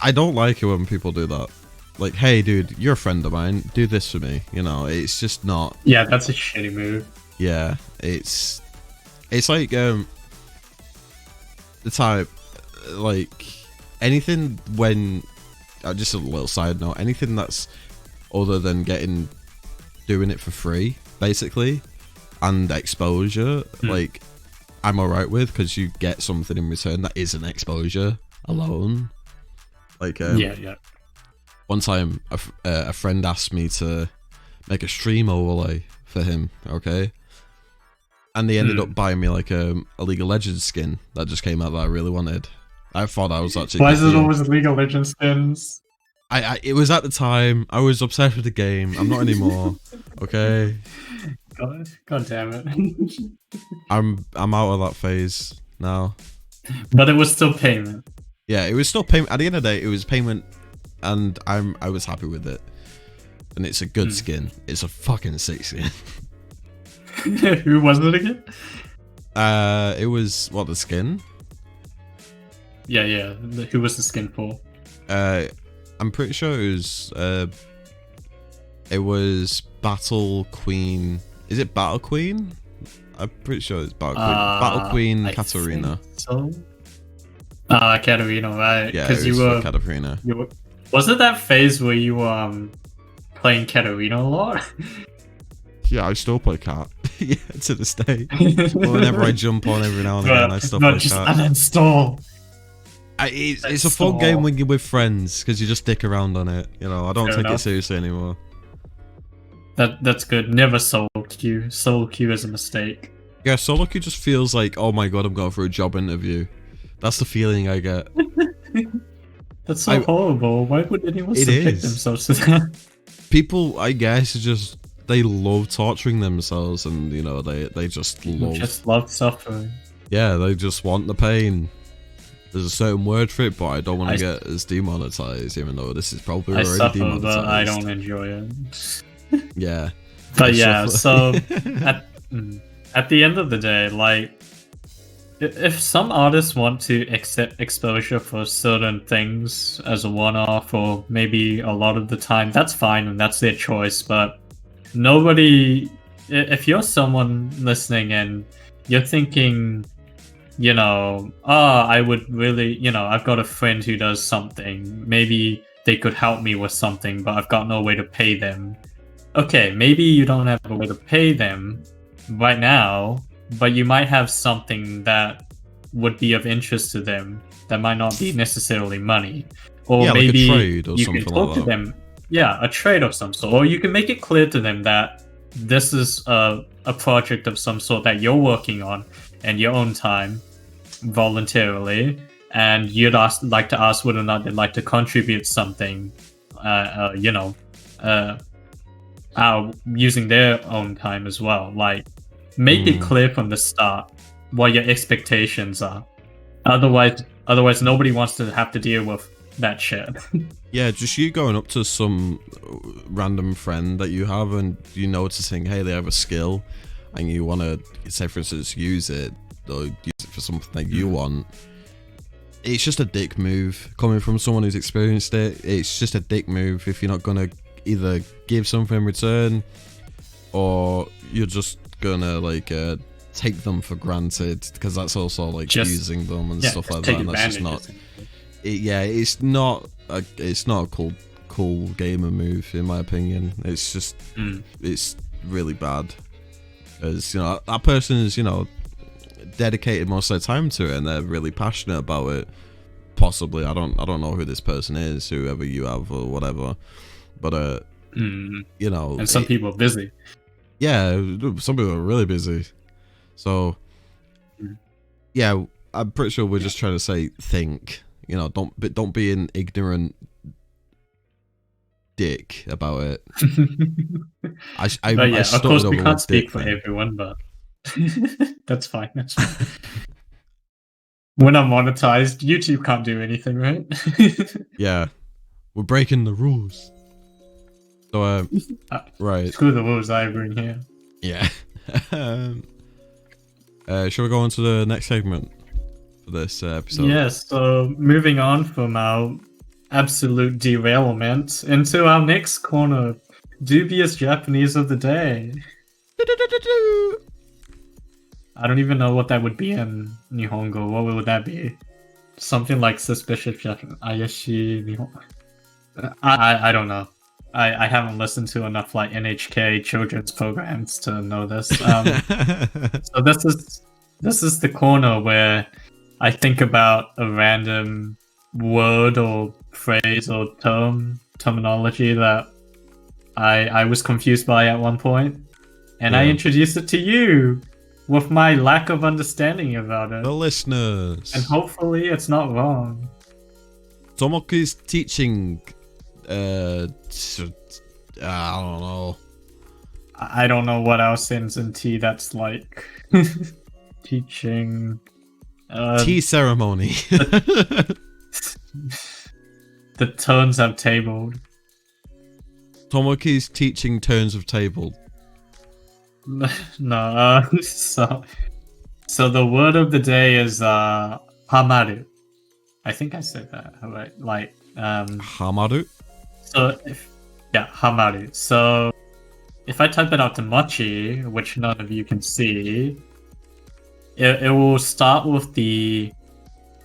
I don't like it when people do that. Like, hey, dude, you're a friend of mine. Do this for me. You know, it's just not. Yeah, that's a shitty move. Yeah, it's like the type, like anything when. Just a little side note. Anything that's other than doing it for free, basically, and exposure, like I'm alright with, because you get something in return that isn't exposure alone. Like one time a friend asked me to make a stream overlay for him, okay, and they ended up buying me like a League of Legends skin that just came out that I really wanted. I thought I was actually. Why is it always League of Legends skins? It was at the time. I was obsessed with the game. I'm not anymore. Okay. God damn it. I'm out of that phase now. But it was still payment. Yeah, it was still payment. At the end of the day, it was payment, and I was happy with it. And it's a good skin. It's a fucking sick skin. Who was it again? It was the skin. Yeah. Who was the skin for? I'm pretty sure it was Battle Queen. Is it Battle Queen? I'm pretty sure it's Battle Queen. Battle Queen Katarina. So? Katarina, right? Yeah, it was Katarina. Was it that phase where you were playing Katarina a lot? Yeah, I still play Cat. Yeah, to this day. Whenever I jump on every now and then, I still play Cat. Just uninstall. It's a fun game when you're with friends, because you just dick around on it. You know, I don't take it seriously anymore. That's good. Never sold. queue. Solo queue is a mistake. Yeah, solo queue just feels like, oh my god, I'm going for a job interview. That's the feeling I get. That's so horrible. Why would anyone subject themselves to that? People, I guess, they love torturing themselves, and you know, they just love suffering. Yeah, they just want the pain. There's a certain word for it, but I don't want to get as demonetized, even though this is probably already demonetized. But I don't enjoy it. Yeah. But yeah, so at the end of the day, like, if some artists want to accept exposure for certain things as a one-off, or maybe a lot of the time, that's fine and that's their choice. But nobody, if you're someone listening and you're thinking, you know, I would really, you know, I've got a friend who does something, maybe they could help me with something, but I've got no way to pay them. Okay, maybe you don't have a way to pay them right now, but you might have something that would be of interest to them that might not be necessarily money. Or maybe like a trade or you something can talk to them. Yeah, a trade of some sort. Or you can make it clear to them that this is a project of some sort that you're working on in your own time, voluntarily, and you'd like to ask whether or not they'd like to contribute something, you know, using their own time as well. Like, make it clear from the start what your expectations are. Otherwise nobody wants to have to deal with that shit. Yeah, just you going up to some random friend that you have and you noticing, hey, they have a skill, and you want to, say for instance, use it or use it for something that you want. It's just a dick move coming from someone who's experienced it. It's just a dick move if you're not gonna either give something in return, or you're just gonna like take them for granted, because that's also like just using them and stuff like that. And that's just not. It's not a cool gamer move in my opinion. It's just it's really bad. As you know, that person is, you know, dedicated most of their time to it and they're really passionate about it. Possibly, I don't know who this person is, whoever you have or whatever, but you know, and some people are busy. Yeah, some people are really busy. So yeah, I'm pretty sure we're just trying to say think. You know, don't be an ignorant dick about it. I of course we can't speak for everyone, but that's fine. That's fine. We're not monetized. YouTube can't do anything, right? Yeah, we're breaking the rules. So right. Screw the rules. I agree here. Yeah. Shall we go on to the next segment for this episode? Yes. So moving on from our absolute derailment into our next corner, dubious Japanese of the day. I don't even know what that would be in Nihongo. What would that be? Something like suspicious Japanese. Ayashi Nihongo. I don't know. I haven't listened to enough like NHK children's programs to know this. So this is the corner where I think about a random word or phrase or terminology that I was confused by at one point, and I introduced it to you with my lack of understanding about it. The listeners. And hopefully it's not wrong. Tomoku's teaching I don't know. I don't know what else ends in T that's like teaching tea ceremony. The turns have tabled. Tomoki's teaching turns of table. No, so the word of the day is hamaru. I think I said that right. Like hamaru. So hamaru. So if I type it out to Mochi, which none of you can see, it will start with the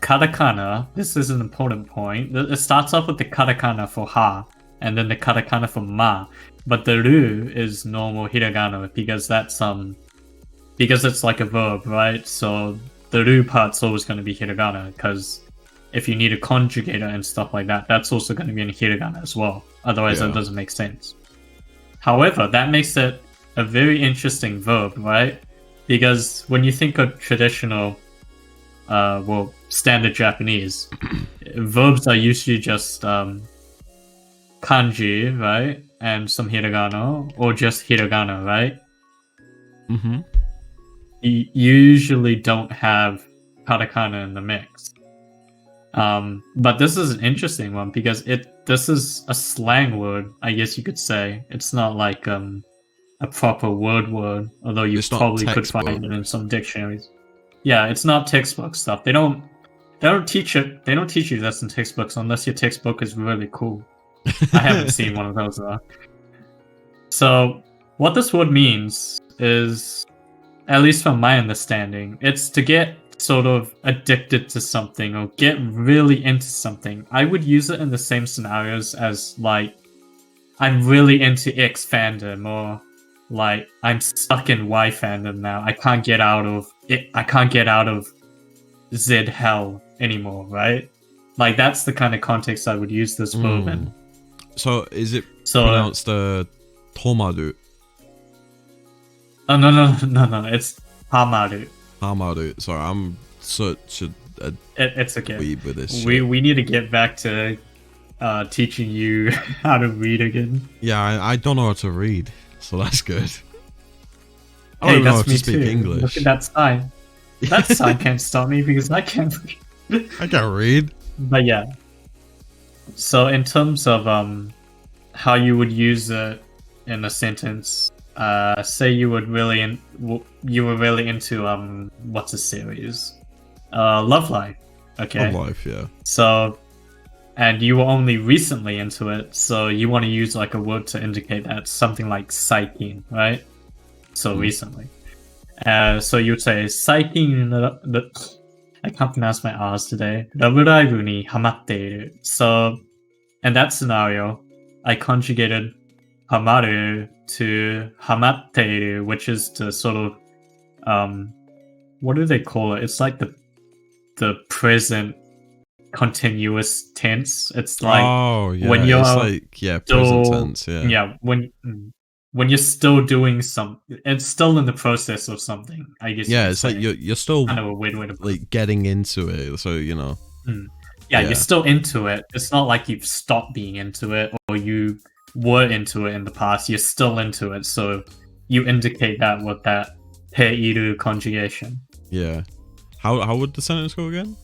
katakana. This is an important point. It starts off with the katakana for ha, and then the katakana for ma. But the ru is normal hiragana because that's because it's like a verb, right? So the ru part's always going to be hiragana, because if you need a conjugator and stuff like that, that's also going to be in hiragana as well. Otherwise, that doesn't make sense. However, that makes it a very interesting verb, right? Because when you think of traditional, standard Japanese, verbs are usually just kanji, right? And some hiragana, or just hiragana, right? Mm-hmm. You usually don't have katakana in the mix. But this is an interesting one because this is a slang word, I guess you could say. It's not like a proper word, although you probably could find it in some dictionaries. Yeah, it's not textbook stuff. They don't teach it. They don't teach you this in textbooks unless your textbook is really cool. I haven't seen one of those though. So what this word means is, at least from my understanding, it's to get sort of addicted to something or get really into something. I would use it in the same scenarios as like, I'm really into X fandom, or like I'm stuck in Y fandom now. I can't get out of it. I can't get out of Z hell anymore, right? Like that's the kind of context I would use this verb in. So is it pronounced tomaru? Oh no! It's hamaru. Hamaru. Sorry, I'm such it's okay. weeb with this. We need to get back to teaching you how to read again. Yeah, I don't know how to read, so that's good. I don't know how to speak English. Look at that sign. That sign can't stop me because I can't read. I can't read. But yeah. So in terms of how you would use it in a sentence, say you were really into what's a series? Love Life. Okay. Love Life, yeah. So, and you were only recently into it, so you want to use like a word to indicate that, something like saikin, right? So recently. So you'd say saikin. I can't pronounce my R's today. Lullaby ni hamatteiru. So, in that scenario, I conjugated hamaru to hamatteiru, which is to sort of, what do they call it? It's like the present continuous tense. It's like when you're present tense. Yeah, when you're still doing something, it's still in the process of something, I guess. Yeah, it's like you're still kind of a weird way to like getting into it. So you know. Yeah, you're still into it. It's not like you've stopped being into it or you were into it in the past. You're still into it, so you indicate that with that teiru conjugation. Yeah. How would the sentence go again?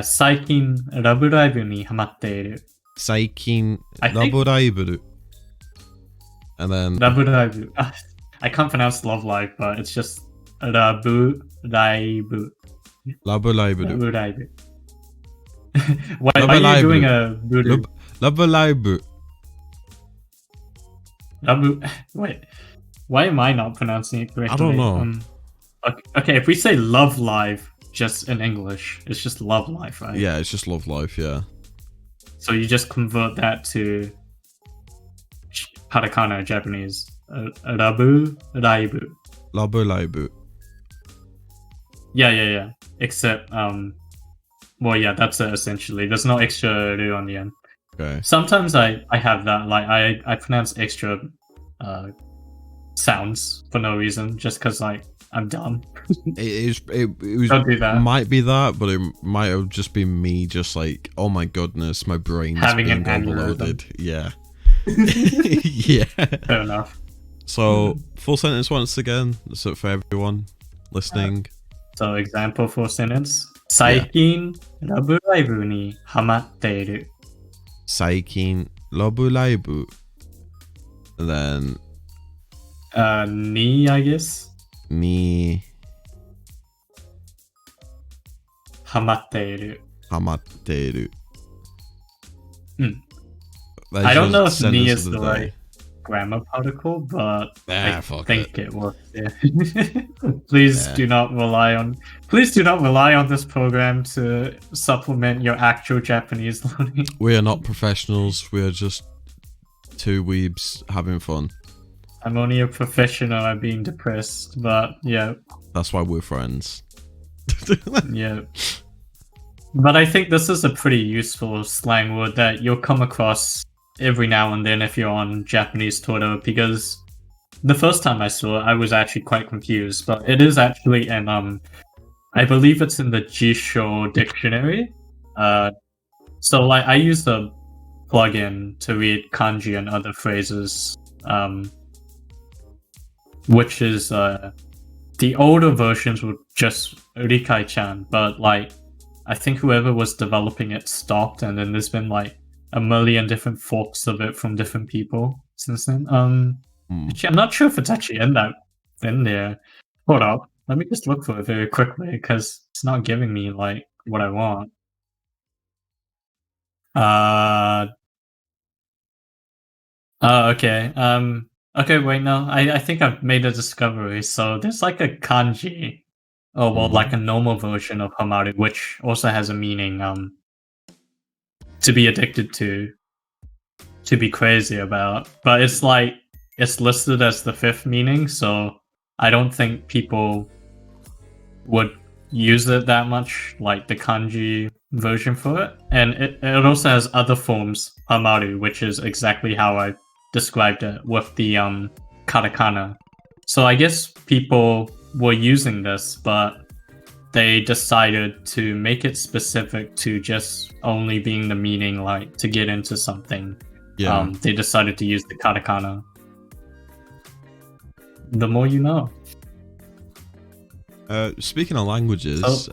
最近ラブライブにハマっている。最近ラブライブ。And then Love Live. I can't pronounce Love Live, but it's just Rabu Live. Love Live. Why are you doing a voodoo? Love Live. Wait. Why am I not pronouncing it correctly? I don't know. Okay, if we say Love Live just in English, it's just Love Life, right? Yeah, it's just Love Life, yeah. So you just convert that to katakana Japanese. Rabu Raibu. Labu Laibu. Yeah. Except, well, yeah, that's it essentially. There's no extra ru on the end. Okay. Sometimes I have that, like, I pronounce extra sounds for no reason, just because, like, I'm dumb. Don't do that. Might be that, but it might have just been me just like, oh my goodness, my brain's having being an overloaded. Yeah. Yeah. Fair enough. So, full sentence once again, so for everyone listening. So, example full sentence. 最近、ラブライブにハマっている。最近、ラブライブ。And then... ni, I guess. にハマっている。ハマっている。I don't know if ni is the right grammar particle, but I think it works. Yeah. Please do not rely on this program to supplement your actual Japanese learning. We are not professionals. We are just two weebs having fun. I'm only a professional at being depressed, but yeah. That's why we're friends. Yeah. But I think this is a pretty useful slang word that you'll come across every now and then if you're on Japanese Twitter, because the first time I saw it, I was actually quite confused. But it is actually in I believe it's in the Jisho dictionary. So like I use the plugin to read kanji and other phrases, which is the older versions were just Rikai-chan, but like I think whoever was developing it stopped, and then there's been like a million different forks of it from different people since then. Actually, I'm not sure if it's actually in there. Hold up, let me just look for it very quickly because it's not giving me like what I want. Okay. Okay, wait, no. I think I've made a discovery. So there's like a kanji. Oh, well, like a normal version of hamaru, which also has a meaning, to be addicted to be crazy about. But it's like, it's listed as the 5th meaning, so I don't think people would use it that much, like the kanji version for it. And it also has other forms, hamaru, which is exactly how I described it with the katakana. So I guess people were using this, but they decided to make it specific to just only being the meaning, like to get into something. Yeah. They decided to use the katakana. The more you know. Speaking of languages,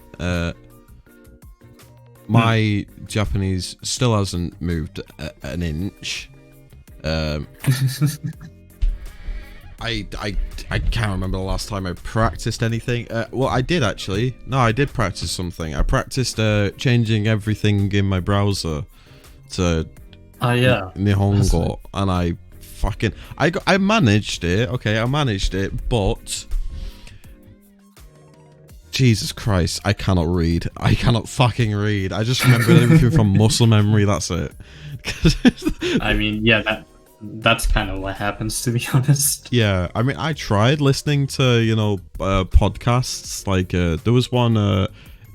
my Japanese still hasn't moved an inch. I can't remember the last time I practiced anything. Well, I did actually. No, I did practice something. I practiced changing everything in my browser to Nihongo, and I managed it. Okay, I managed it, but Jesus Christ, I cannot read. I cannot fucking read. I just remember everything from muscle memory. That's it. I mean, yeah, that's kind of what happens, to be honest. Yeah, I mean, I tried listening to, podcasts. Like, there was one,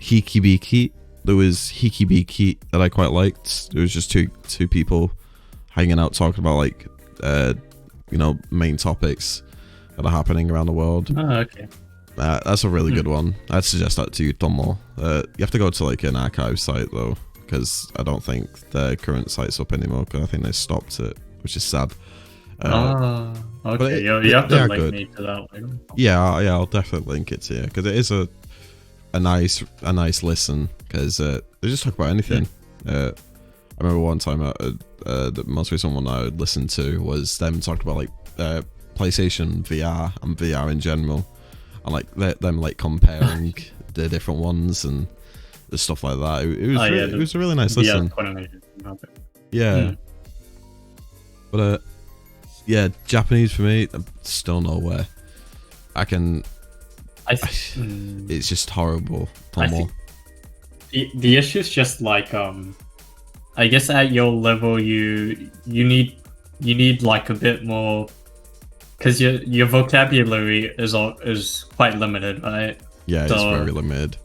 Hikibiki. There was Hikibiki that I quite liked. It was just two people hanging out talking about, like, main topics that are happening around the world. Oh, okay. That's a really good one. I'd suggest that to you, Tomo. You have to go to, like, an archive site, though, because I don't think the current site's up anymore, because I think they stopped it, which is sad. Okay. You have to link me to that one. Yeah, I'll definitely link it to you, because it is a nice listen, because they just talk about anything. I remember one time the most recent one I listened to was them talking about like PlayStation VR and VR in general, and like them like comparing the different ones and the stuff like that. It was a really nice listen. Yeah. But yeah, Japanese for me, I'm still nowhere. It's just horrible. The issue is just like I guess at your level you need like a bit more, because your vocabulary is quite limited, right? Yeah, it's very limited.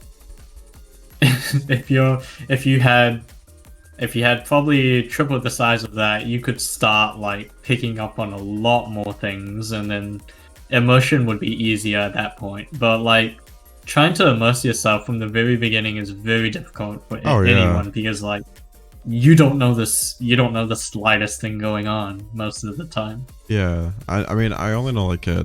If you had probably triple the size of that, you could start like picking up on a lot more things, and then immersion would be easier at that point. But like trying to immerse yourself from the very beginning is very difficult for anyone, because like you don't know the slightest thing going on most of the time. Yeah, I mean, I only know like I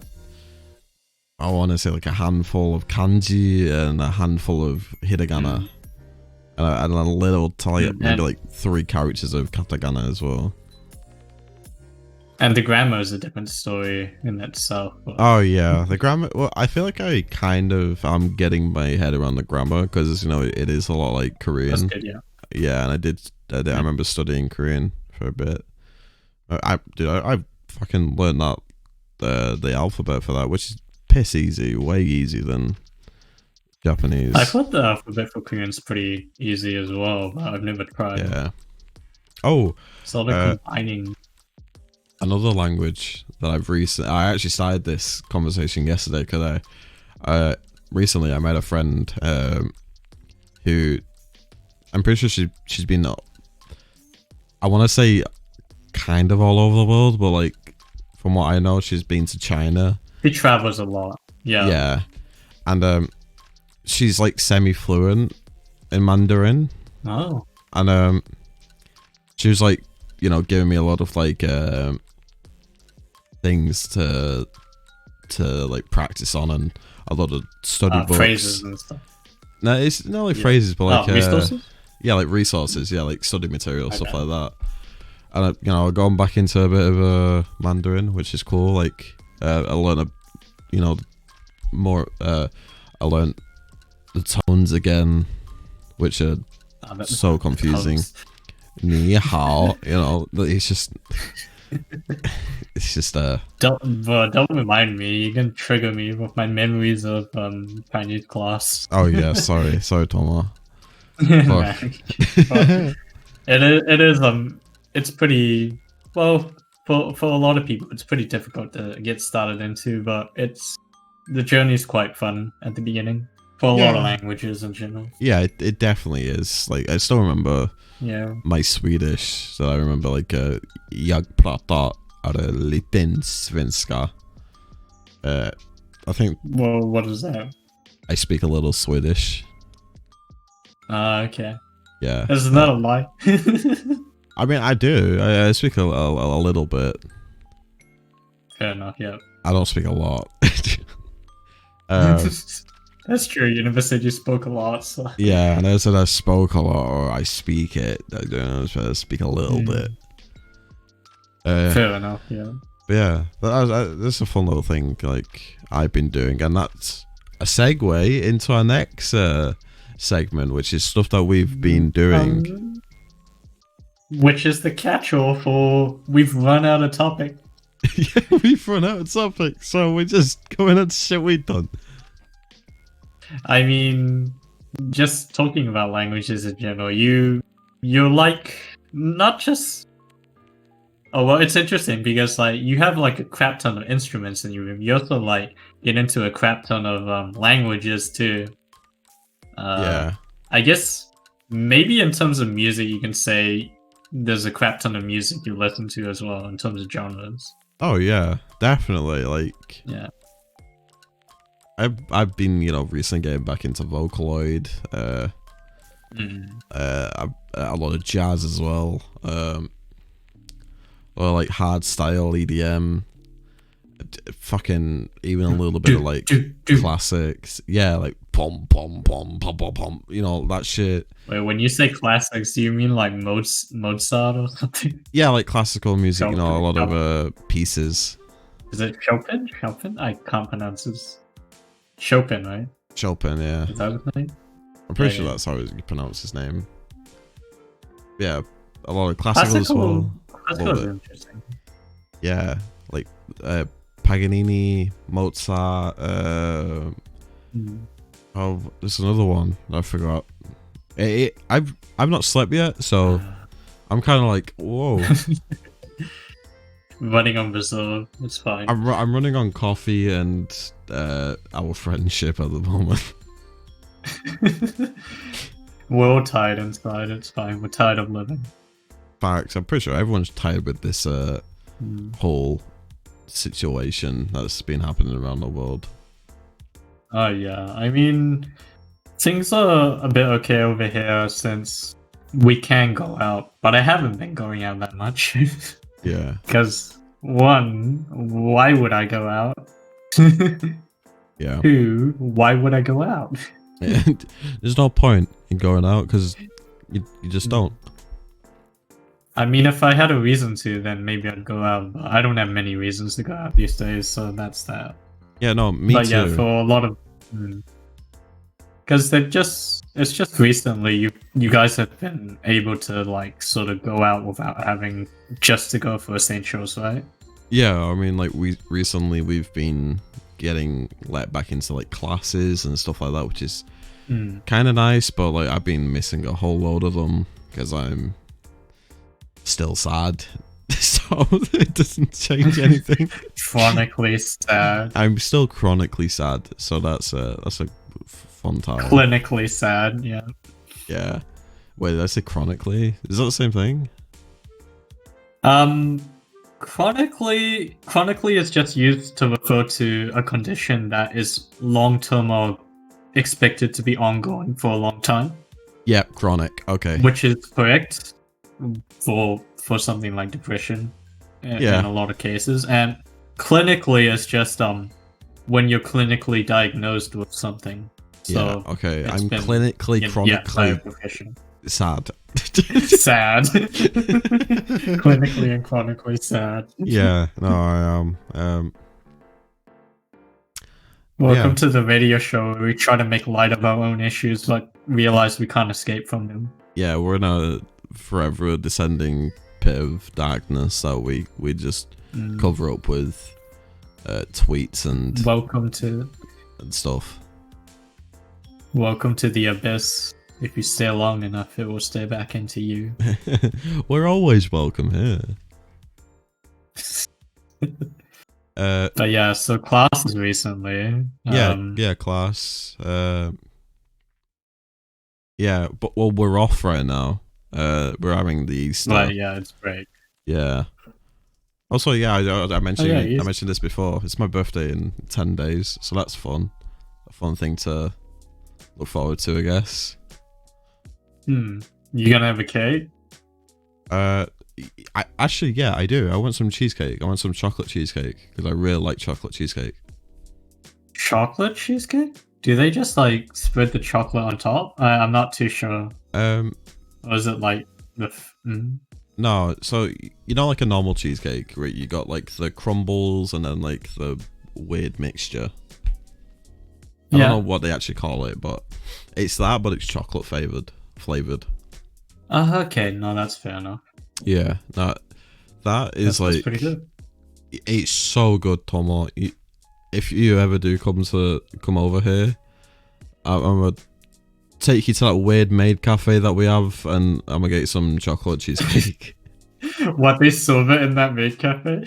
want to say like a handful of kanji and a handful of hiragana. And a little tiny, maybe like 3 characters of katakana as well. And the grammar is a different story in itself. Oh yeah, the grammar. Well, I feel like I kind of am getting my head around the grammar, because it is a lot like Korean. That's good, yeah. Yeah, and I remember studying Korean for a bit. I fucking learned that the alphabet for that, which is piss easy, way easier than Japanese. I thought the alphabet for Korean is pretty easy as well, but I've never tried. Yeah. Oh. So they're combining. Another language that I actually started this conversation yesterday, because recently I met a friend who I'm pretty sure she's been, I want to say kind of all over the world, but like from what I know, she's been to China. She travels a lot. Yeah. Yeah, and she's like semi-fluent in Mandarin. Oh. And she was like, you know, giving me a lot of like things to like practice on, and a lot of study books, phrases and stuff. No, it's not like phrases, but like resources. Yeah, like resources. Yeah, like study material, stuff like that. And you know, I've gone back into a bit of Mandarin, which is cool. Like I learned more. I learned the tones again, which are so confusing. Ni hao, you know, it's just don't remind me. You can trigger me with my memories of Chinese class. Oh yeah, sorry Toma. It's pretty, well, for a lot of people it's pretty difficult to get started into, but the journey is quite fun at the beginning for a lot of languages in general. Yeah, it definitely is. Like I still remember my Swedish, so I remember like jag pratar lite svenska. I think. Well, what is that? I speak a little Swedish. Okay. Yeah. Isn't that a lie? I mean, I do. I speak a little bit. Fair enough. Yeah. I don't speak a lot. That's true. You never said you spoke a lot. So. Yeah, I never said I spoke a lot or I speak it. I don't know, I speak a little bit. Fair enough. Yeah. But yeah, that's a fun little thing like I've been doing, and that's a segue into our next segment, which is stuff that we've been doing. Which is the catch-all for we've run out of topic. Yeah, we've run out of topic, so we're just going on to shit we've done. I mean, just talking about languages in general, you're like not just. Oh well, it's interesting because like you have like a crap ton of instruments in your room. You also like get into a crap ton of languages too. Yeah. I guess maybe in terms of music, you can say there's a crap ton of music you listen to as well in terms of genres. Oh yeah, definitely. Like yeah, I've been recently getting back into Vocaloid. A lot of jazz as well. Or like hard style EDM. Fucking even a little bit of like classics. Yeah, like pom pom pom pom pom pom. You know that shit. Wait, when you say classics, do you mean like Mozart or something? Yeah, like classical music. Chopin, a lot of pieces. Is it Chopin? Chopin? I can't pronounce this. Chopin, right? Chopin, yeah. Is that his name? I'm pretty sure that's how you pronounce his name. Yeah, a lot of classical as well. Classical is interesting. Yeah, like Paganini, Mozart. Oh, there's another one I forgot. I've not slept yet, so I'm kind of like, whoa. Running on reserve, it's fine. I'm running on coffee and our friendship at the moment. We're all tired inside. It's fine. We're tired of living. Facts. I'm pretty sure everyone's tired with this whole situation that's been happening around the world. Oh yeah, I mean, things are a bit okay over here since we can go out, but I haven't been going out that much. Yeah. Because one, why would I go out? Yeah. Two, why would I go out? There's no point in going out because you just don't. I mean, if I had a reason to, then maybe I'd go out, but I don't have many reasons to go out these days, so that's that. Yeah, no, me too. But yeah, for a lot of... Because it's just recently you guys have been able to like sort of go out without having just to go for essentials, right? Yeah, I mean, like we've been getting let back into like classes and stuff like that, which is kind of nice, but like I've been missing a whole load of them because I'm still sad. So it doesn't change anything. Chronically sad. I'm still chronically sad, so that's a fun time. Clinically sad, yeah. Yeah. Wait, did I say chronically? Is that the same thing? Chronically is just used to refer to a condition that is long-term or expected to be ongoing for a long time. Yeah, chronic. Okay. Which is correct for something like depression in a lot of cases. And clinically is just when you're clinically diagnosed with something. So okay. I'm clinically, chronically sad. Sad. Clinically and chronically sad. Yeah, no, I am. Welcome to the radio show where we try to make light of our own issues, but realize we can't escape from them. Yeah, we're in a forever descending pit of darkness that we just cover up with tweets and and stuff. Welcome to the abyss. If you stay long enough, it will stay back into you. We're always welcome here. But yeah, so classes recently. Class. Yeah, but we're off right now. We're having the Easter. Right, yeah, it's break. Yeah. Also, yeah, I mentioned I mentioned this before. It's my birthday in 10 days, so that's fun. A fun thing to look forward to, I guess. You gonna have a cake? I do. I want some cheesecake. I want some chocolate cheesecake because I really like chocolate cheesecake. Chocolate cheesecake? Do they just like spread the chocolate on top? I'm not too sure. Or is it like the? No, so you know, like a normal cheesecake, right? You got like the crumbles and then like the weird mixture. I don't know what they actually call it, but it's that, but it's chocolate flavored. Okay, no, that's fair enough. Yeah, that is that's pretty good. It's so good, Tomo. If you ever do come over here, I'm gonna take you to that weird maid cafe that we have, and I'm gonna get you some chocolate cheesecake. What, they serve it in that maid cafe?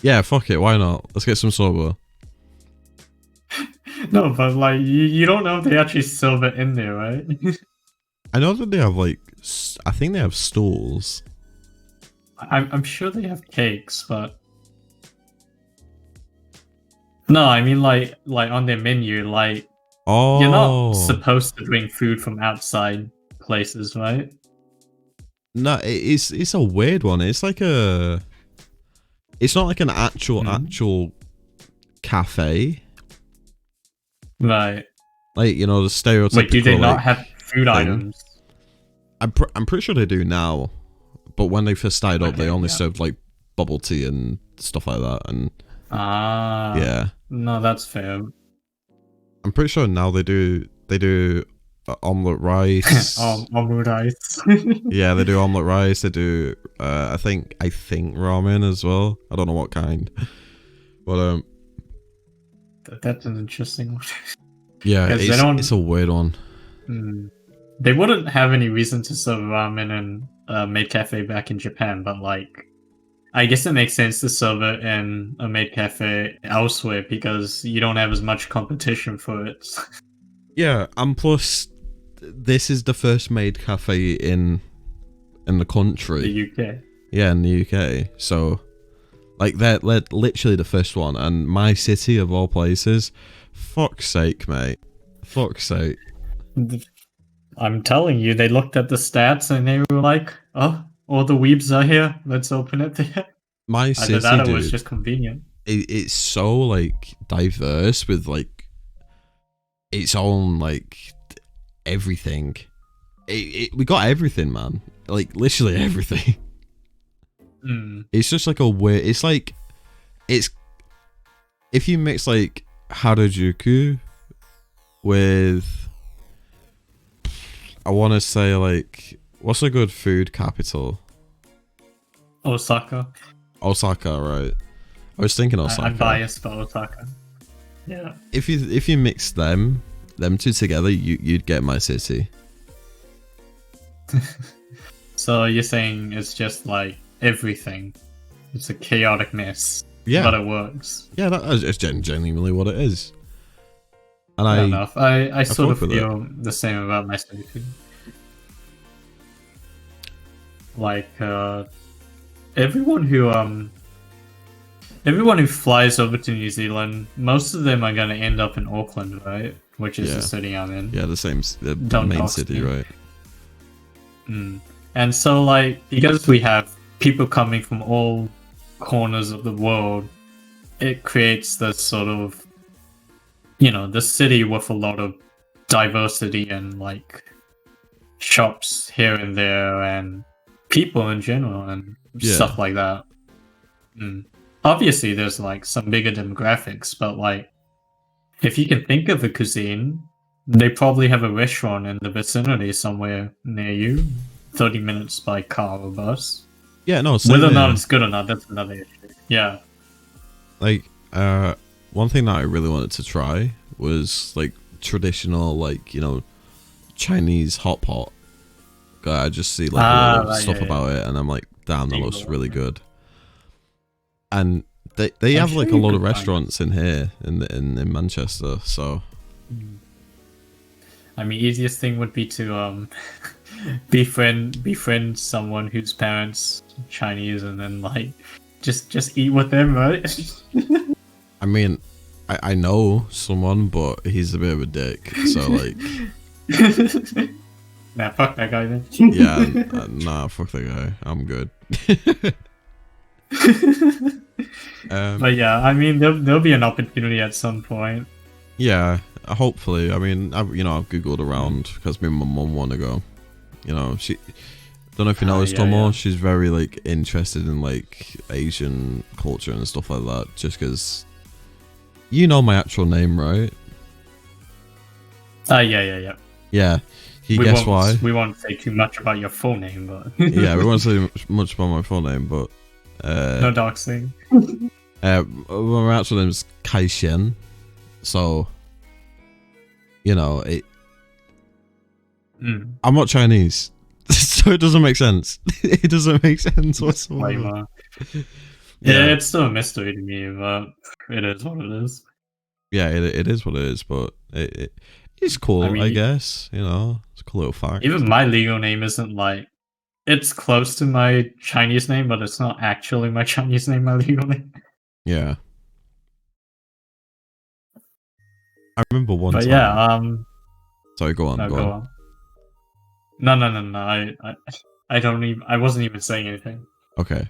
Yeah, fuck it, why not? Let's get some soba. No, but like you don't know if they actually serve it in there, right? I know that they have like, I think they have stools. I'm sure they have cakes, but no, I mean like on their menu, like you're not supposed to bring food from outside places, right? No, it's a weird one. It's like it's not like an actual cafe, right? Like, you know, the stereotypical. Wait, do they not have food items? I'm pretty sure they do now, but when they first started up, they only served like bubble tea and stuff like that. And yeah, no, that's fair. I'm pretty sure now they do omelette rice. Omelette rice. Yeah, they do omelette rice. They do I think ramen as well. I don't know what kind, but that's an interesting one. Yeah, it's a weird one. They wouldn't have any reason to serve ramen in a maid cafe back in Japan, but like, I guess it makes sense to serve it in a maid cafe elsewhere because you don't have as much competition for it. Yeah, and plus, this is the first maid cafe in the country. The UK. Yeah, in the UK. So, like, they're literally the first one, and my city of all places. Fuck's sake, mate. Fuck's sake. I'm telling you, they looked at the stats and they were like, "Oh, all the weebs are here. Let's open it there." My city, either that or dude, was just convenient. It's so like diverse with like its own like everything. We got everything, man. Like literally everything. It's just like a weird. It's like it's if you mix like Harajuku with, I want to say like, what's a good food capital? Osaka. Osaka, right? I was thinking Osaka. I'm biased for Osaka. Yeah. If you mix them two together, you'd get my city. So you're saying it's just like everything. It's a chaotic mess. Yeah. But it works. Yeah, that's genuinely what it is. And Fair enough. I sort of feel it. the same about my city. Like, everyone who flies over to New Zealand, most of them are gonna end up in Auckland, right? Which is the city I'm in. Yeah, the main city, right? And so, like, because we have people coming from all corners of the world, it creates this sort of, the city with a lot of diversity and, like, shops here and there and people in general and stuff like that. Obviously, there's, like, some bigger demographics, but, like, if you can think of a cuisine, they probably have a restaurant in the vicinity somewhere near you, 30 minutes by car or bus. Yeah, no, whether or not it's good or not, that's another issue. Yeah. Like, one thing that I really wanted to try was, like, traditional, like, Chinese hot pot. I just see, like, a lot of stuff about it, and I'm like, damn, that looks really good. And they have, like, a lot of restaurants in here, in Manchester, so... I mean, easiest thing would be to befriend someone whose parents are Chinese, and then, like, just eat with them, right? I mean, I know someone, but he's a bit of a dick, so, like... Nah, fuck that guy then. Yeah, nah, fuck that guy. I'm good. But yeah, I mean, there'll be an opportunity at some point. Yeah, hopefully. I mean, I've googled around because me and my mum want to go. She don't know if you know Tomo. Yeah. She's very, like, interested in, like, Asian culture and stuff like that. Just because you know my actual name, right? Yeah. Yeah. Guess why? We won't say too much about your full name, but yeah, we won't say much about my full name, but no doxing. My actual name is Kai Shen, so I'm not Chinese, so it doesn't make sense. It doesn't make sense whatsoever. Yeah, it's still a mystery to me, but it is what it is. Yeah, it is what it is, but it's cool, I guess. It's a cool little fact. Even my legal name isn't, like, it's close to my Chinese name, but it's not actually my Chinese name, my legal name. Yeah. I remember one time. Yeah, Sorry, go on. Go on. No. I wasn't even saying anything. Okay.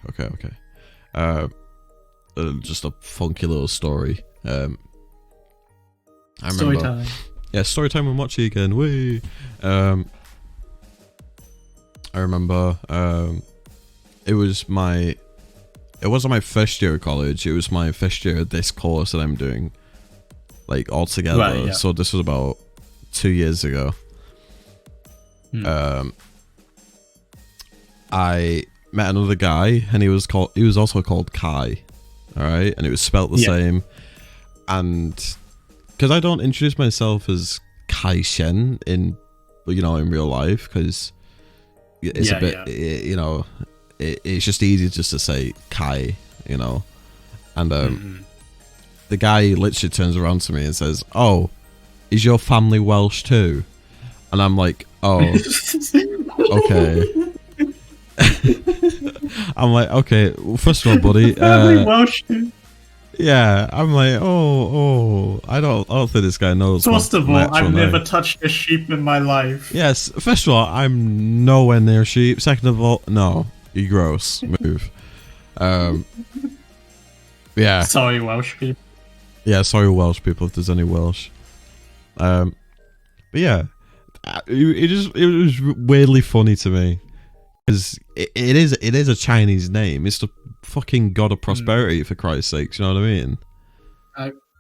Just a funky little story. I remember. Story time. Yeah, story time with Mochi again. Whee! I remember it wasn't my first year of college, it was my first year of this course that I'm doing, like, altogether. Right, yeah. So this was about 2 years ago. I met another guy, and he was also called Kai. Alright? And it was spelt the same. And because I don't introduce myself as Kai Shen in real life, because it's a bit, it's just easy just to say Kai, and the guy literally turns around to me and says, "Oh, is your family Welsh too?" And I'm like, "Oh, okay." I'm like, "Okay, well, first of all, buddy, family Welsh too." Yeah, I'm like, I don't think this guy knows. First of all, I've never touched a sheep in my life. Yes, first of all, I'm nowhere near sheep. Second of all, no, you gross. Move. Yeah. Sorry, Welsh people. Yeah, sorry, Welsh people, if there's any Welsh. But yeah, it was weirdly funny to me, because it is a Chinese name. It's the fucking god of prosperity, for Christ's sake. You know what I mean?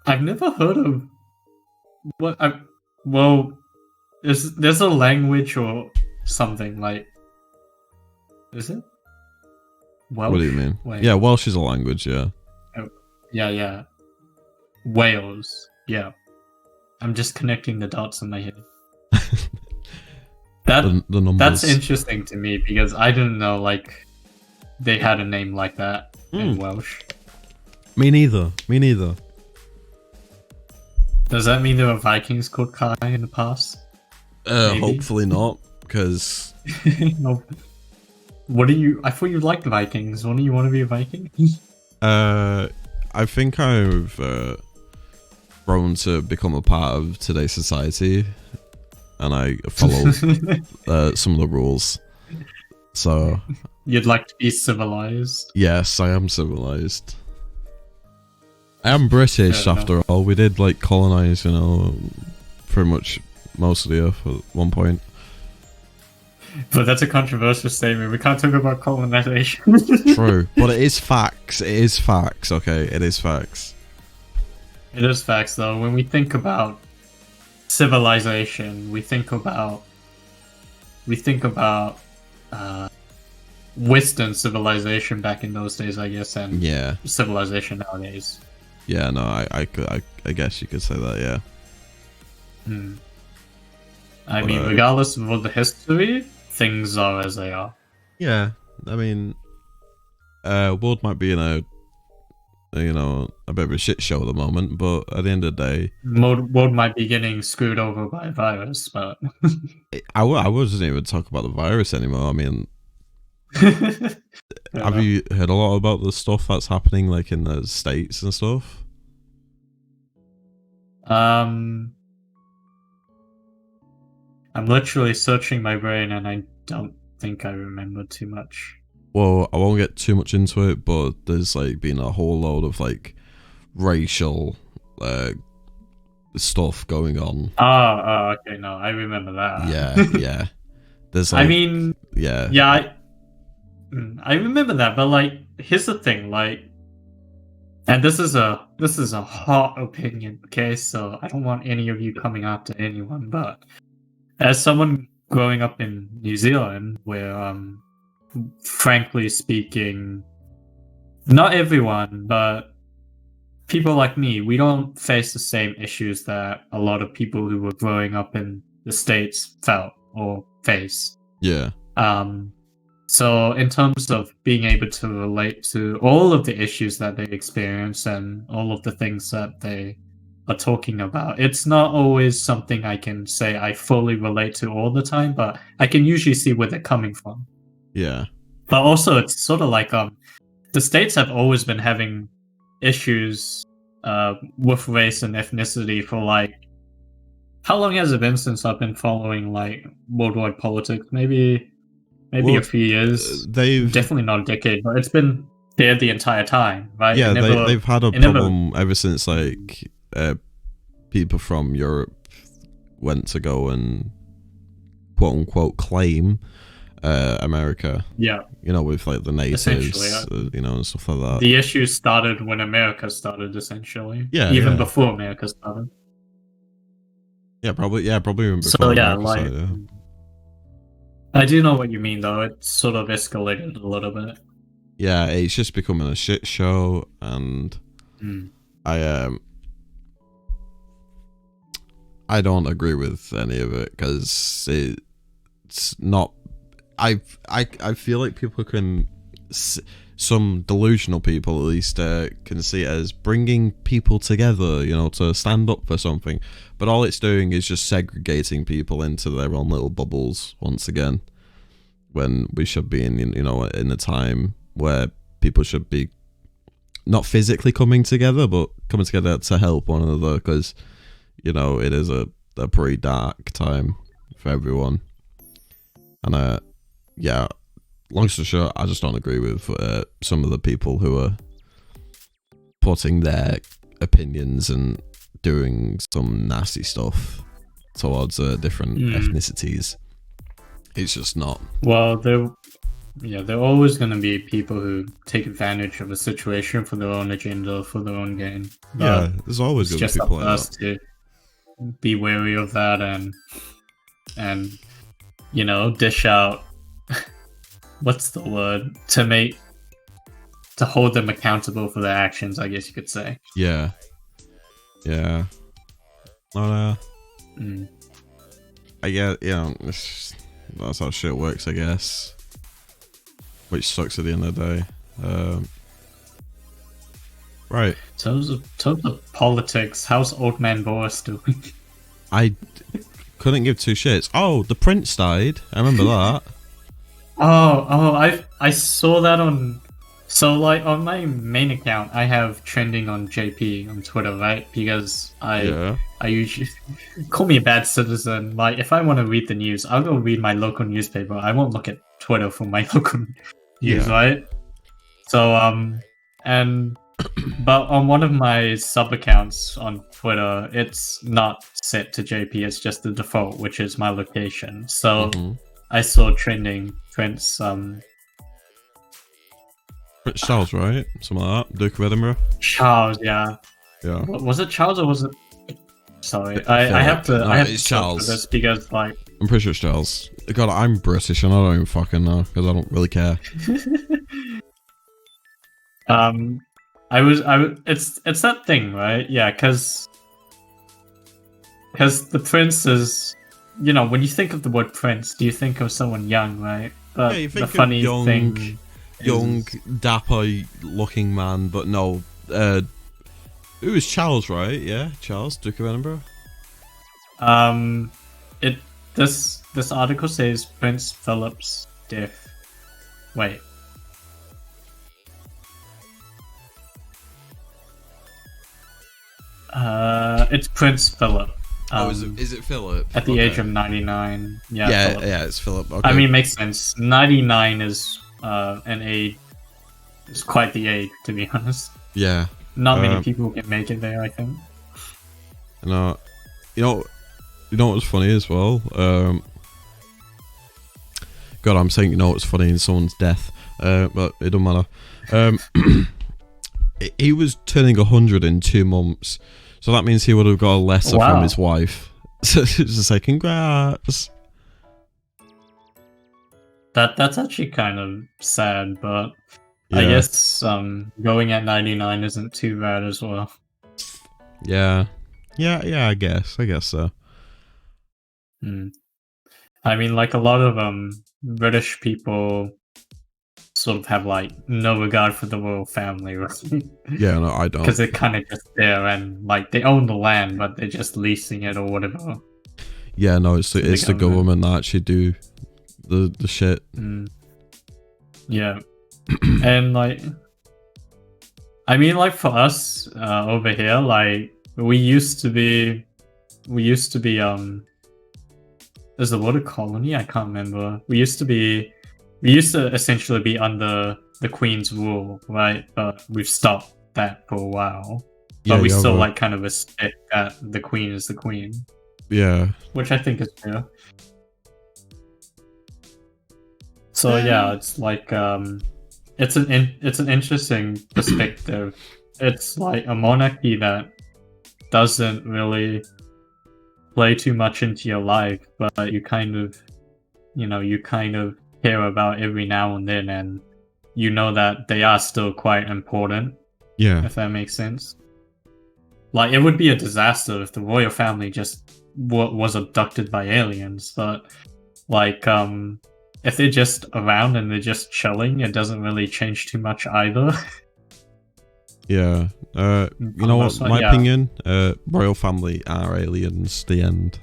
I've never heard of there's a language or something, like, is it Welsh? What do you mean? Wait. Yeah, Welsh is a language. Yeah. Yeah. Wales. Yeah. I'm just connecting the dots in my head. The that's interesting to me, because I didn't know, like, they had a name like that in Welsh. Me neither. Does that mean there were Vikings called Kai in the past? Hopefully not, because... No. What do you? I thought you liked Vikings. Wouldn't you want to be a Viking? I think I've grown to become a part of today's society, and I follow some of the rules. So you'd like to be civilized? Yes, I am civilized. I am British after all. We did like colonize, you know, pretty much most of the earth at one point. But that's a controversial statement. We can't talk about colonization. True, but it is facts. It is facts. Okay, it is facts. It is facts, though. When we think about civilization, we think about Western civilization back in those days, I guess, and civilization nowadays. Yeah, no, I guess you could say that. Yeah. I mean, regardless of all the history, things are as they are. Yeah, I mean, world might be in a bit of a shit show at the moment, but at the end of the day, world might be getting screwed over by a virus. But I wasn't even talking about the virus anymore. I mean, have you heard a lot about the stuff that's happening, like in the States and stuff? I'm literally searching my brain, and I don't think I remember too much. Well, I won't get too much into it, but there's like been a whole load of like racial stuff going on. Oh, okay, no, I remember that. Yeah. There's like, I mean, I remember that, but like, here's the thing, like, and this is a hot opinion, okay? So I don't want any of you coming after anyone, but as someone growing up in New Zealand, where, frankly speaking, not everyone, but people like me, we don't face the same issues that a lot of people who were growing up in the States felt or face. Yeah. So in terms of being able to relate to all of the issues that they experience and all of the things that they are talking about, it's not always something I can say I fully relate to all the time, but I can usually see where they're coming from. Yeah. But also, it's sort of like the States have always been having issues with race and ethnicity for like, how long has it been since I've been following like worldwide politics? Maybe a few years. They've definitely not a decade, but it's been there the entire time, right? Yeah, they've had a problem ever since like people from Europe went to go and quote unquote claim America. Yeah, with like the natives, and stuff like that. The issue started when America started, essentially. Yeah, even before America started. Yeah, probably even before. So America started, I do know what you mean, though. It sort of escalated a little bit. Yeah, it's just becoming a shit show, and I don't agree with any of it because it's not. I feel like people can, some delusional people at least, can see it as bringing people together, to stand up for something. But all it's doing is just segregating people into their own little bubbles once again, when we should be in a time where people should be not physically coming together, but coming together to help one another, because it is a pretty dark time for everyone. And long story short, I just don't agree with some of the people who are putting their opinions and doing some nasty stuff towards different ethnicities. It's just not. Well, there are always going to be people who take advantage of a situation for their own agenda, for their own gain. But there's always going to be people like that. To be wary of that and dish out what's the word, to hold them accountable for their actions, I guess you could say. Yeah. I guess, that's how shit works, I guess. Which sucks at the end of the day. Right. In terms of politics, how's Old Man Boris doing? I couldn't give two shits. Oh, the prince died. I remember that. I saw that on. So like on my main account, I have trending on JP on Twitter, right? Because I usually call me a bad citizen. Like if I want to read the news, I'll go read my local newspaper. I won't look at Twitter for my local news, right? So but on one of my sub accounts on Twitter, it's not set to JP. It's just the default, which is my location. So I saw trending Prince. Prince Charles, right? Something like that. Duke of Edinburgh. Charles, yeah. Yeah. Was it Charles or was it? Sorry, I have to. I have to Charles. For this because like. I'm pretty sure it's Charles. God, I'm British and I don't even fucking know because I don't really care. It's that thing, right? Yeah, because the prince is, you know, when you think of the word prince, do you think of someone young, right? But you think the funny of young, dapper looking man, but no, it was Charles, right? Yeah, Charles, Duke of Edinburgh. This article says Prince Philip's death. Wait. It's Prince Philip. Is it Philip? At the age of 99. Yeah, yeah, it's Philip. Okay. I mean, it makes sense. 99 is an age. It's quite the age, to be honest. Yeah. Not many people can make it there, I think. No, you know what's funny as well? God, I'm saying you know what's funny in someone's death, but it don't matter. He was turning 100 in 2 months, so that means he would have got a letter from his wife. So just to say congrats. That's actually kind of sad, but I guess going at 99 isn't too bad as well. Yeah, I guess so. I mean, like a lot of British people sort of have like no regard for the royal family, right? Yeah, no, I don't. Because they're kind of just there and like they own the land, but they're just leasing it or whatever. Yeah, no, it's the government that actually do the shit. Yeah, and like, I mean, like for us over here, like we used to be, is the word a colony? I can't remember. We used to essentially be under the Queen's rule, right? But we've stopped that for a while. But we still like kind of respect that the Queen is the Queen. Yeah. Which I think is fair. So yeah, it's like it's an interesting perspective. It's like a monarchy that doesn't really play too much into your life, but you kind of care about every now and then, and you know that they are still quite important. Yeah. If that makes sense. Like, it would be a disaster if the royal family just was abducted by aliens, but like, if they're just around and they're just chilling, it doesn't really change too much either. Yeah. You know what? My opinion, royal family are aliens. The end.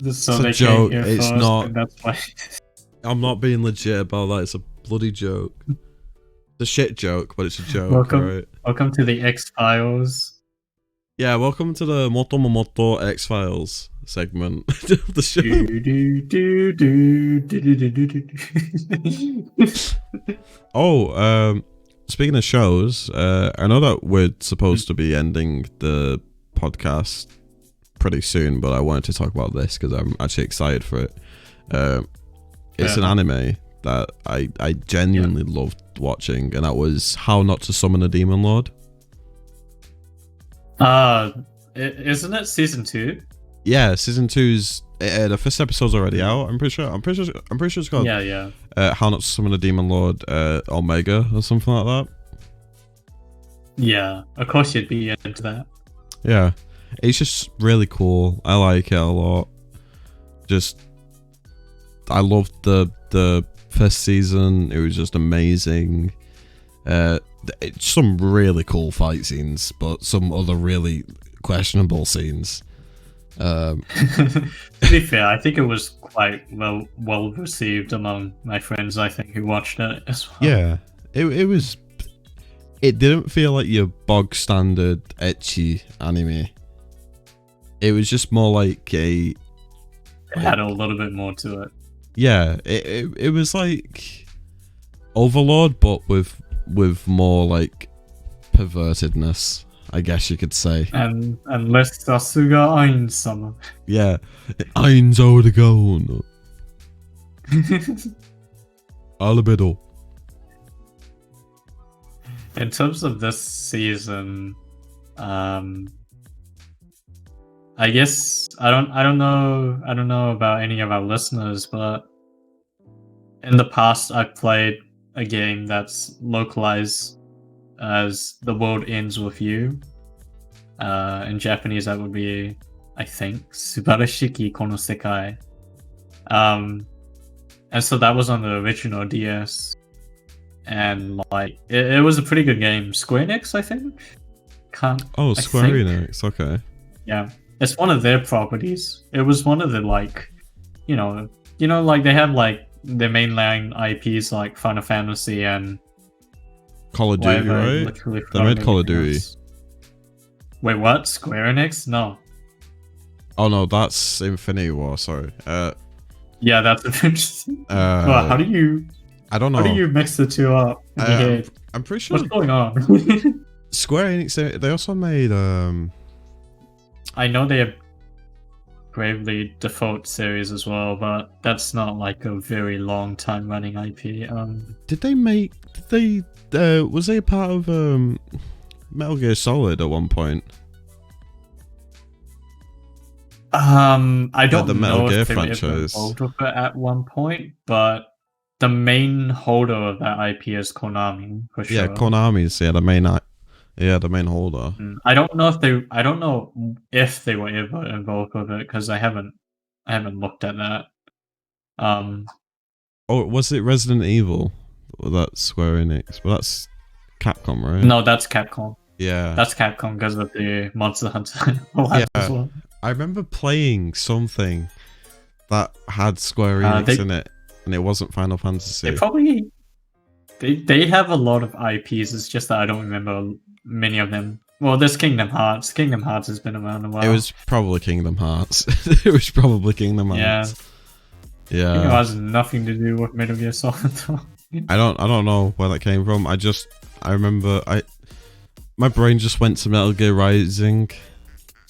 It's a joke. It's first, not. That's why. I'm not being legit about that. It's a bloody joke. It's a shit joke, but it's a joke. Welcome to the X-Files. Yeah, welcome to the MoTomoMotto X-Files segment of the show. Speaking of shows, I know that we're supposed to be ending the podcast pretty soon, but I wanted to talk about this because I'm actually excited for it. It's an anime that I genuinely loved watching, and that was How Not to Summon a Demon Lord. Isn't it season 2? Yeah, season 2's the first episode's already out. I'm pretty sure it's called How Not to Summon a Demon Lord Omega or something like that. Yeah, of course you'd be into that. Yeah, it's just really cool. I like it a lot. I loved the first season. It was just amazing. Some really cool fight scenes, but some other really questionable scenes. To be fair, I think it was quite well received among my friends, I think, who watched it as well. Yeah, it was. It didn't feel like your bog standard ecchi anime. It was just more like it had a little bit more to it. Yeah, it was like Overlord, but with more like pervertedness, I guess you could say. And less Sasuga Einsama. Yeah, Eins oder gone. Albedo. In terms of this season, I guess I don't know about any of our listeners, but in the past I've played a game that's localized as The World Ends With You. In Japanese that would be, I think, Subarashiki Kono Sekai. And so that was on the original DS. And like it was a pretty good game. Square Enix, I think. Square Enix, okay. Yeah. It's one of their properties. It was one of the like, like they have like their mainline IPs like Final Fantasy and Call of Duty, right? They made Call of Duty. Wait, what? Square Enix? No. Oh no, that's Infinity War. Sorry. Yeah, that's interesting. Well, how do you? I don't know. How do you mix the two up? I'm pretty sure. What's going on? Square Enix. They also made. I know they have Bravely Default series as well, but that's not like a very long time running IP. Did they make? Did they? Was they a part of Metal Gear Solid at one point? I don't the Metal know Gear if they were franchise. involved with it at one point, but the main holder of that IP is Konami for sure. Yeah, Konami's the main holder. I don't know if they were ever involved with it because I haven't looked at that. Oh, was it Resident Evil? Well, that's Square Enix. Well, that's Capcom, right? No, that's Capcom. Yeah, that's Capcom because of the Monster Hunter. As well. I remember playing something that had Square Enix in it, and it wasn't Final Fantasy. They have a lot of IPs. It's just that I don't remember many of them. Well, there's Kingdom Hearts. Kingdom Hearts has been around a while. It was probably Kingdom Hearts. It was probably Kingdom Hearts. Yeah. Kingdom Hearts has nothing to do with Metal Gear Solid. I don't know where that came from. I remember my brain just went to Metal Gear Rising,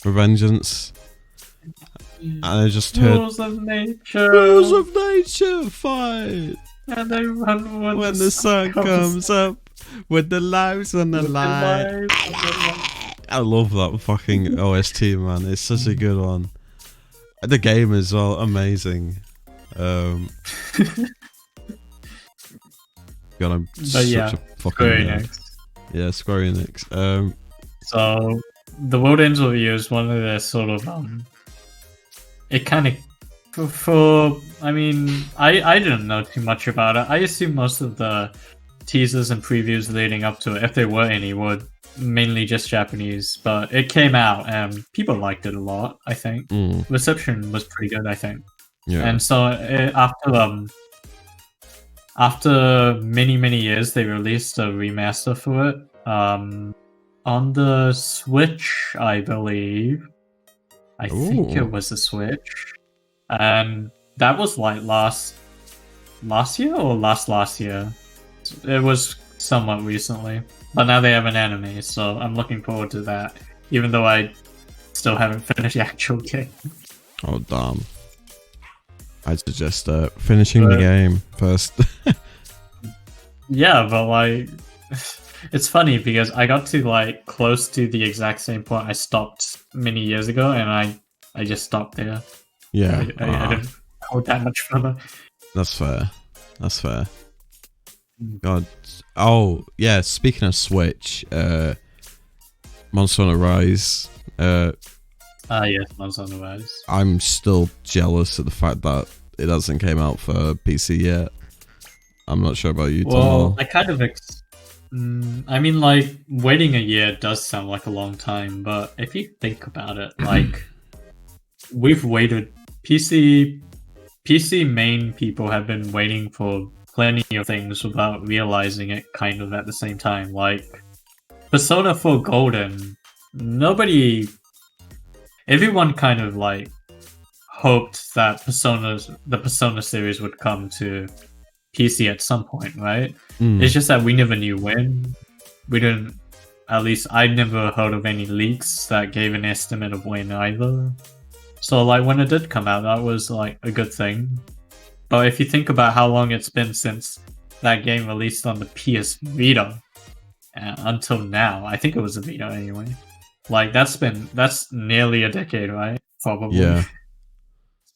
Revengeance. And I just heard Rules of Nature. Rules of Nature, fight. And they run when the sun comes up. With the lives on the line. I love that fucking OST, man. It's such a good one. The game as well, amazing. God, I'm such a fucking Square Enix. Yeah, Square Enix. So The World Ends With You is one of their sort of it kind of I mean, I didn't know too much about it. I assume most of the teasers and previews leading up to it, if there were any, were mainly just Japanese, but it came out and people liked it a lot, I think. Reception was pretty good, I think. Yeah. And so after many years, they released a remaster for it on the Switch, I believe. I think it was the Switch. And that was like last year or last year. It was somewhat recently, but now they have an anime, so I'm looking forward to that, even though I still haven't finished the actual game. Oh, damn. I'd suggest finishing the game first. Yeah, but like, it's funny because I got to like close to the exact same point I stopped many years ago, and I just stopped there. Yeah. I didn't go that much further. That's fair. God. Oh, yeah, speaking of Switch, Monster Hunter Rise. Yes, Monster Hunter Rise. I'm still jealous of the fact that it hasn't came out for PC yet. I'm not sure about you, Tom. Well, I kind of... I mean, like, waiting a year does sound like a long time, but if you think about it, like... we've waited. PC main people have been waiting for plenty of things without realizing it kind of at the same time. Like Persona 4 Golden, everyone kind of like hoped that the Persona series would come to PC at some point, right? It's just that we never knew when. We didn't, at least I never heard of any leaks that gave an estimate of when either. So like when it did come out, that was like a good thing. But if you think about how long it's been since that game released on the PS Vita until now, I think it was a Vita anyway. Like that's nearly a decade, right? Probably. Yeah. It's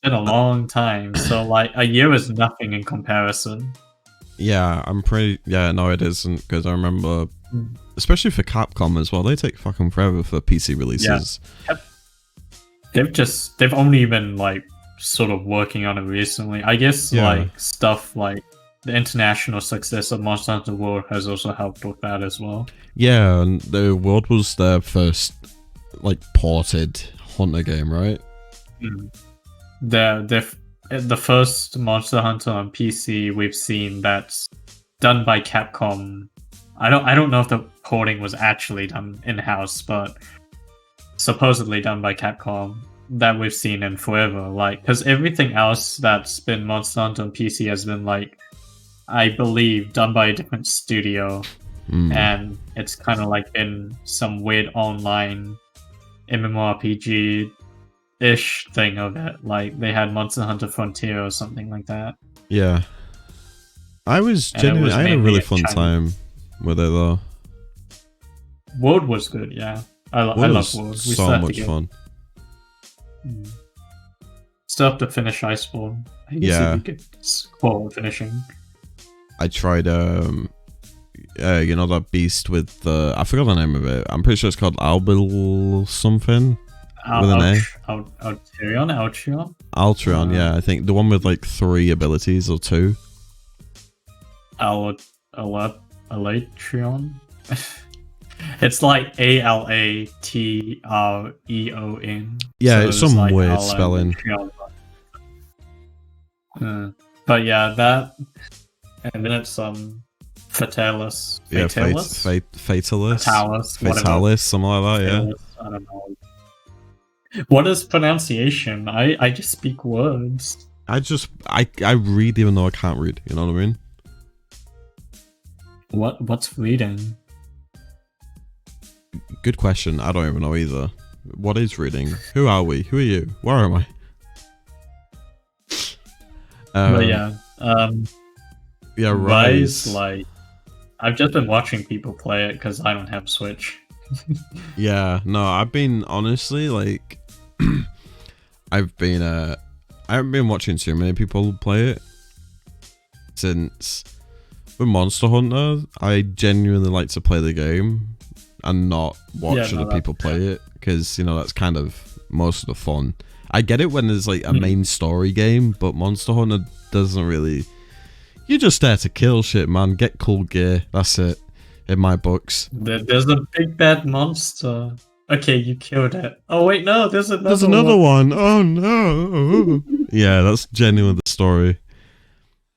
been a long time. So like a year is nothing in comparison. Yeah, no it isn't, because I remember, especially for Capcom as well, they take fucking forever for PC releases. Yeah. They've only been like sort of working on it recently. I guess like stuff like the international success of Monster Hunter World has also helped with that as well. Yeah, and the World was their first like ported Hunter game, right? The first Monster Hunter on PC we've seen that's done by Capcom. I don't know if the porting was actually done in-house, but supposedly done by Capcom, that we've seen in forever. Like, because everything else that's been Monster Hunter on PC has been like, I believe, done by a different studio, and it's kind of like been some weird online MMORPG-ish thing of it. Like they had Monster Hunter Frontier or something like that. Yeah, I had a really fun time with it though. World was good, yeah. I love World. So much fun. Still have to finish Iceborne. I guess if you could call it finishing. I tried you know that beast with the, I forgot the name of it. I'm pretty sure it's called Albil something with an A. Altreon, yeah. I think the one with like 3 abilities or 2. Alatreon. It's like Alatreon. Yeah, so it's some like weird spelling. But yeah, that, and then it's Fatalis. Yeah, Fatalis, something like that. Yeah. I don't know. What is pronunciation? I just speak words. I read even though I can't read. You know what I mean? What's reading? Good question. I don't even know either. What is reading? Who are we? Who are you? Where am I? But yeah. Yeah, Rise. Like, I've just been watching people play it because I don't have Switch. Yeah, no, I've been honestly like, I haven't been watching too many people play it since with Monster Hunter. I genuinely like to play the game and not watch other people play it, because, you know, that's kind of most of the fun. I get it when there's like a main story game, but Monster Hunter doesn't really. You're just there to kill shit, man. Get cool gear. That's it. In my books. There's a big bad monster. Okay, you killed it. Oh wait, no, there's another one. Oh no. Yeah, that's genuinely the story.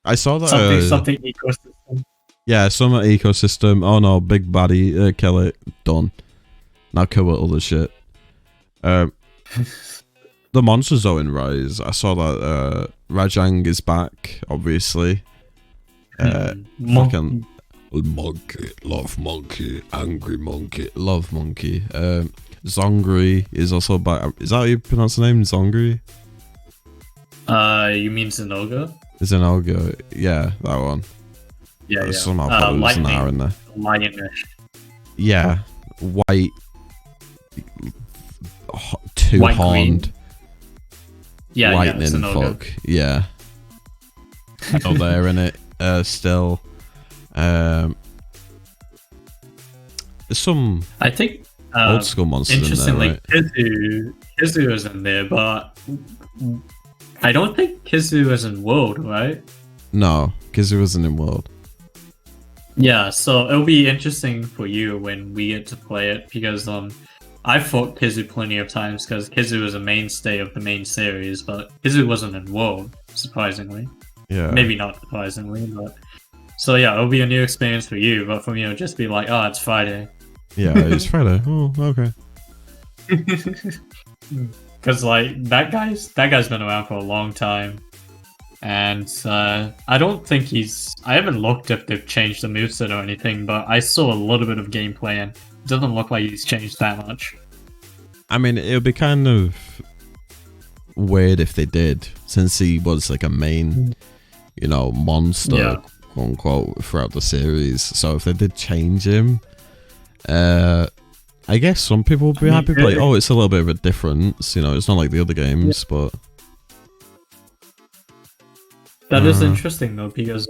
I saw that something ecosystem. Yeah, some ecosystem. Oh no, big baddie, kill it. Done. Now kill it other shit. The monsters though in Rise, I saw that Rajang is back, obviously. Fucking monkey, love monkey, angry monkey, love monkey. Zongri is also back. Is that how you pronounce the name? Zongri? You mean Zenoga? Zenoga, yeah, that one. Yeah. Somehow probably was an R in there. Lionish. Yeah, white, two-horned, lightning fuck. Yeah. Still there in it. Still. There's some. I think old school monsters in there, right? Kizu is in there, but I don't think Kizu is in World, right? No, Kizu isn't in World. Yeah, so it'll be interesting for you when we get to play it, because I've fought Kizu plenty of times because Kizu was a mainstay of the main series, but Kizu wasn't in World, surprisingly. Yeah. Maybe not surprisingly, but... So yeah, it'll be a new experience for you, but for me it'll just be like, oh, it's Friday. Yeah, it's Friday. Oh, okay. Because like that guy's been around for a long time, and I don't think I haven't looked if they've changed the moveset or anything, but I saw a little bit of gameplay and it doesn't look like he's changed that much. I mean, it would be kind of weird if they did, since he was like a main, monster, quote unquote, throughout the series. So if they did change him, I guess some people would be happy, but like, oh, it's a little bit of a difference. It's not like the other games, but that is interesting though, because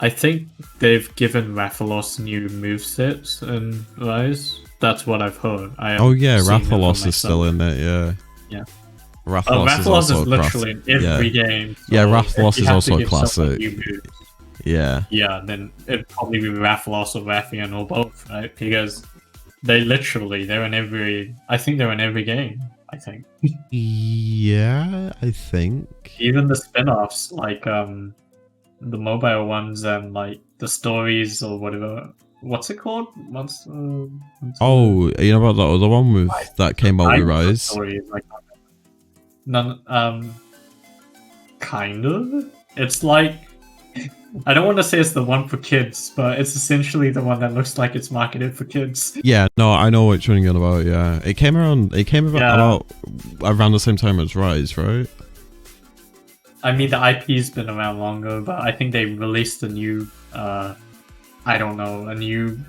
I think they've given Rathalos new movesets in Rise. That's what I've heard. Rathalos is still in it. Yeah. Rathalos is literally in every game. So yeah, Rathalos is also a classic. Yeah. Yeah, then it'd probably be Rathalos or Rathian or both, right? Because they're in every... I think they're in every game, I think. Yeah, I think. Even the spin-offs, like the mobile ones and like the stories or whatever. What's it called? Oh, you know about that other one that came out with Rise? Stories, like, kind of. It's like... I don't want to say it's the one for kids, but it's essentially the one that looks like it's marketed for kids. Yeah, no, I know which one you're on about. Yeah, it came about around the same time as Rise, right? I mean, the IP's been around longer, but I think they released a new, a new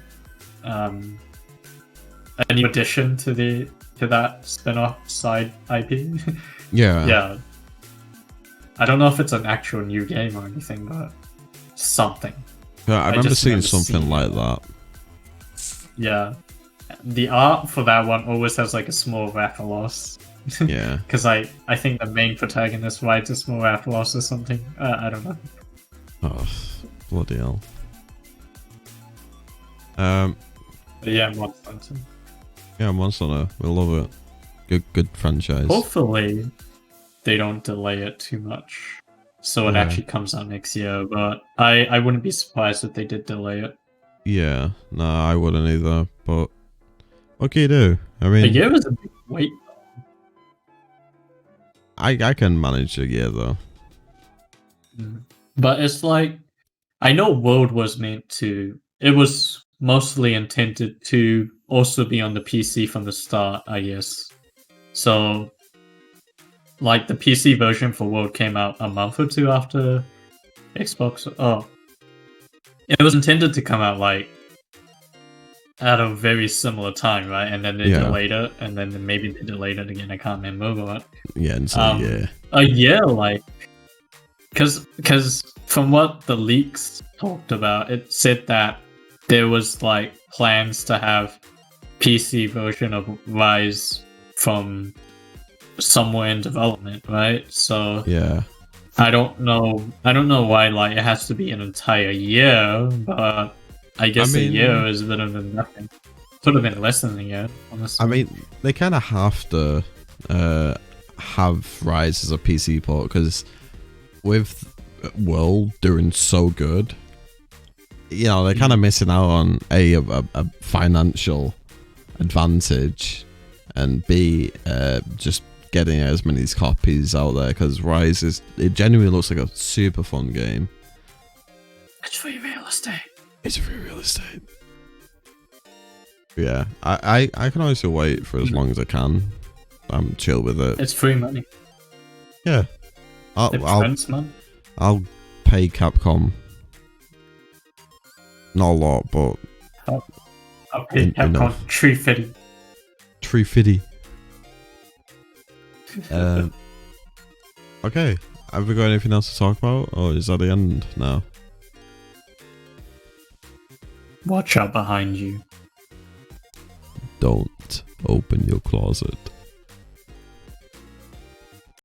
addition to that spin-off side IP. Yeah. Yeah. I don't know if it's an actual new game or anything, but something. Yeah, I remember seeing something like that. Yeah. The art for that one always has like a small Rathalos. Yeah. Because I think the main protagonist rides a small Rathalos or something. I don't know. Oh, bloody hell. Yeah, Monster Hunter. Yeah, Monster Hunter. We love it. Good franchise. Hopefully they don't delay it too much, so it actually comes out next year, but I wouldn't be surprised if they did delay it. Yeah, no, I wouldn't either, but what can you do? I mean, a year is a big wait. I can manage a year though. But it's like, I know World was it was mostly intended to also be on the PC from the start, I guess. So like the PC version for World came out a month or two after Xbox. Oh, it was intended to come out like at a very similar time, right? And then they delayed it, and then maybe they delayed it again. I can't remember, but a year, like, because from what the leaks talked about, it said that there was like plans to have PC version of Rise from somewhere in development, right? So yeah, I don't know why like it has to be an entire year, but I guess a year is better than nothing. Could have been less than a year, honestly. I mean, they kind of have to have Rise as a PC port, because with World doing so good, they're kind of missing out on a financial advantage, and B, just getting as many copies out there, because Rise it genuinely looks like a super fun game. It's free real estate. It's free real estate. Yeah, I can honestly wait for as long as I can. I'm chill with it. It's free money. Yeah, I'll pay Capcom. Not a lot, but I'll pay Capcom $350. $350. Okay, have we got anything else to talk about, or is that the end now? Watch out behind you. Don't open your closet.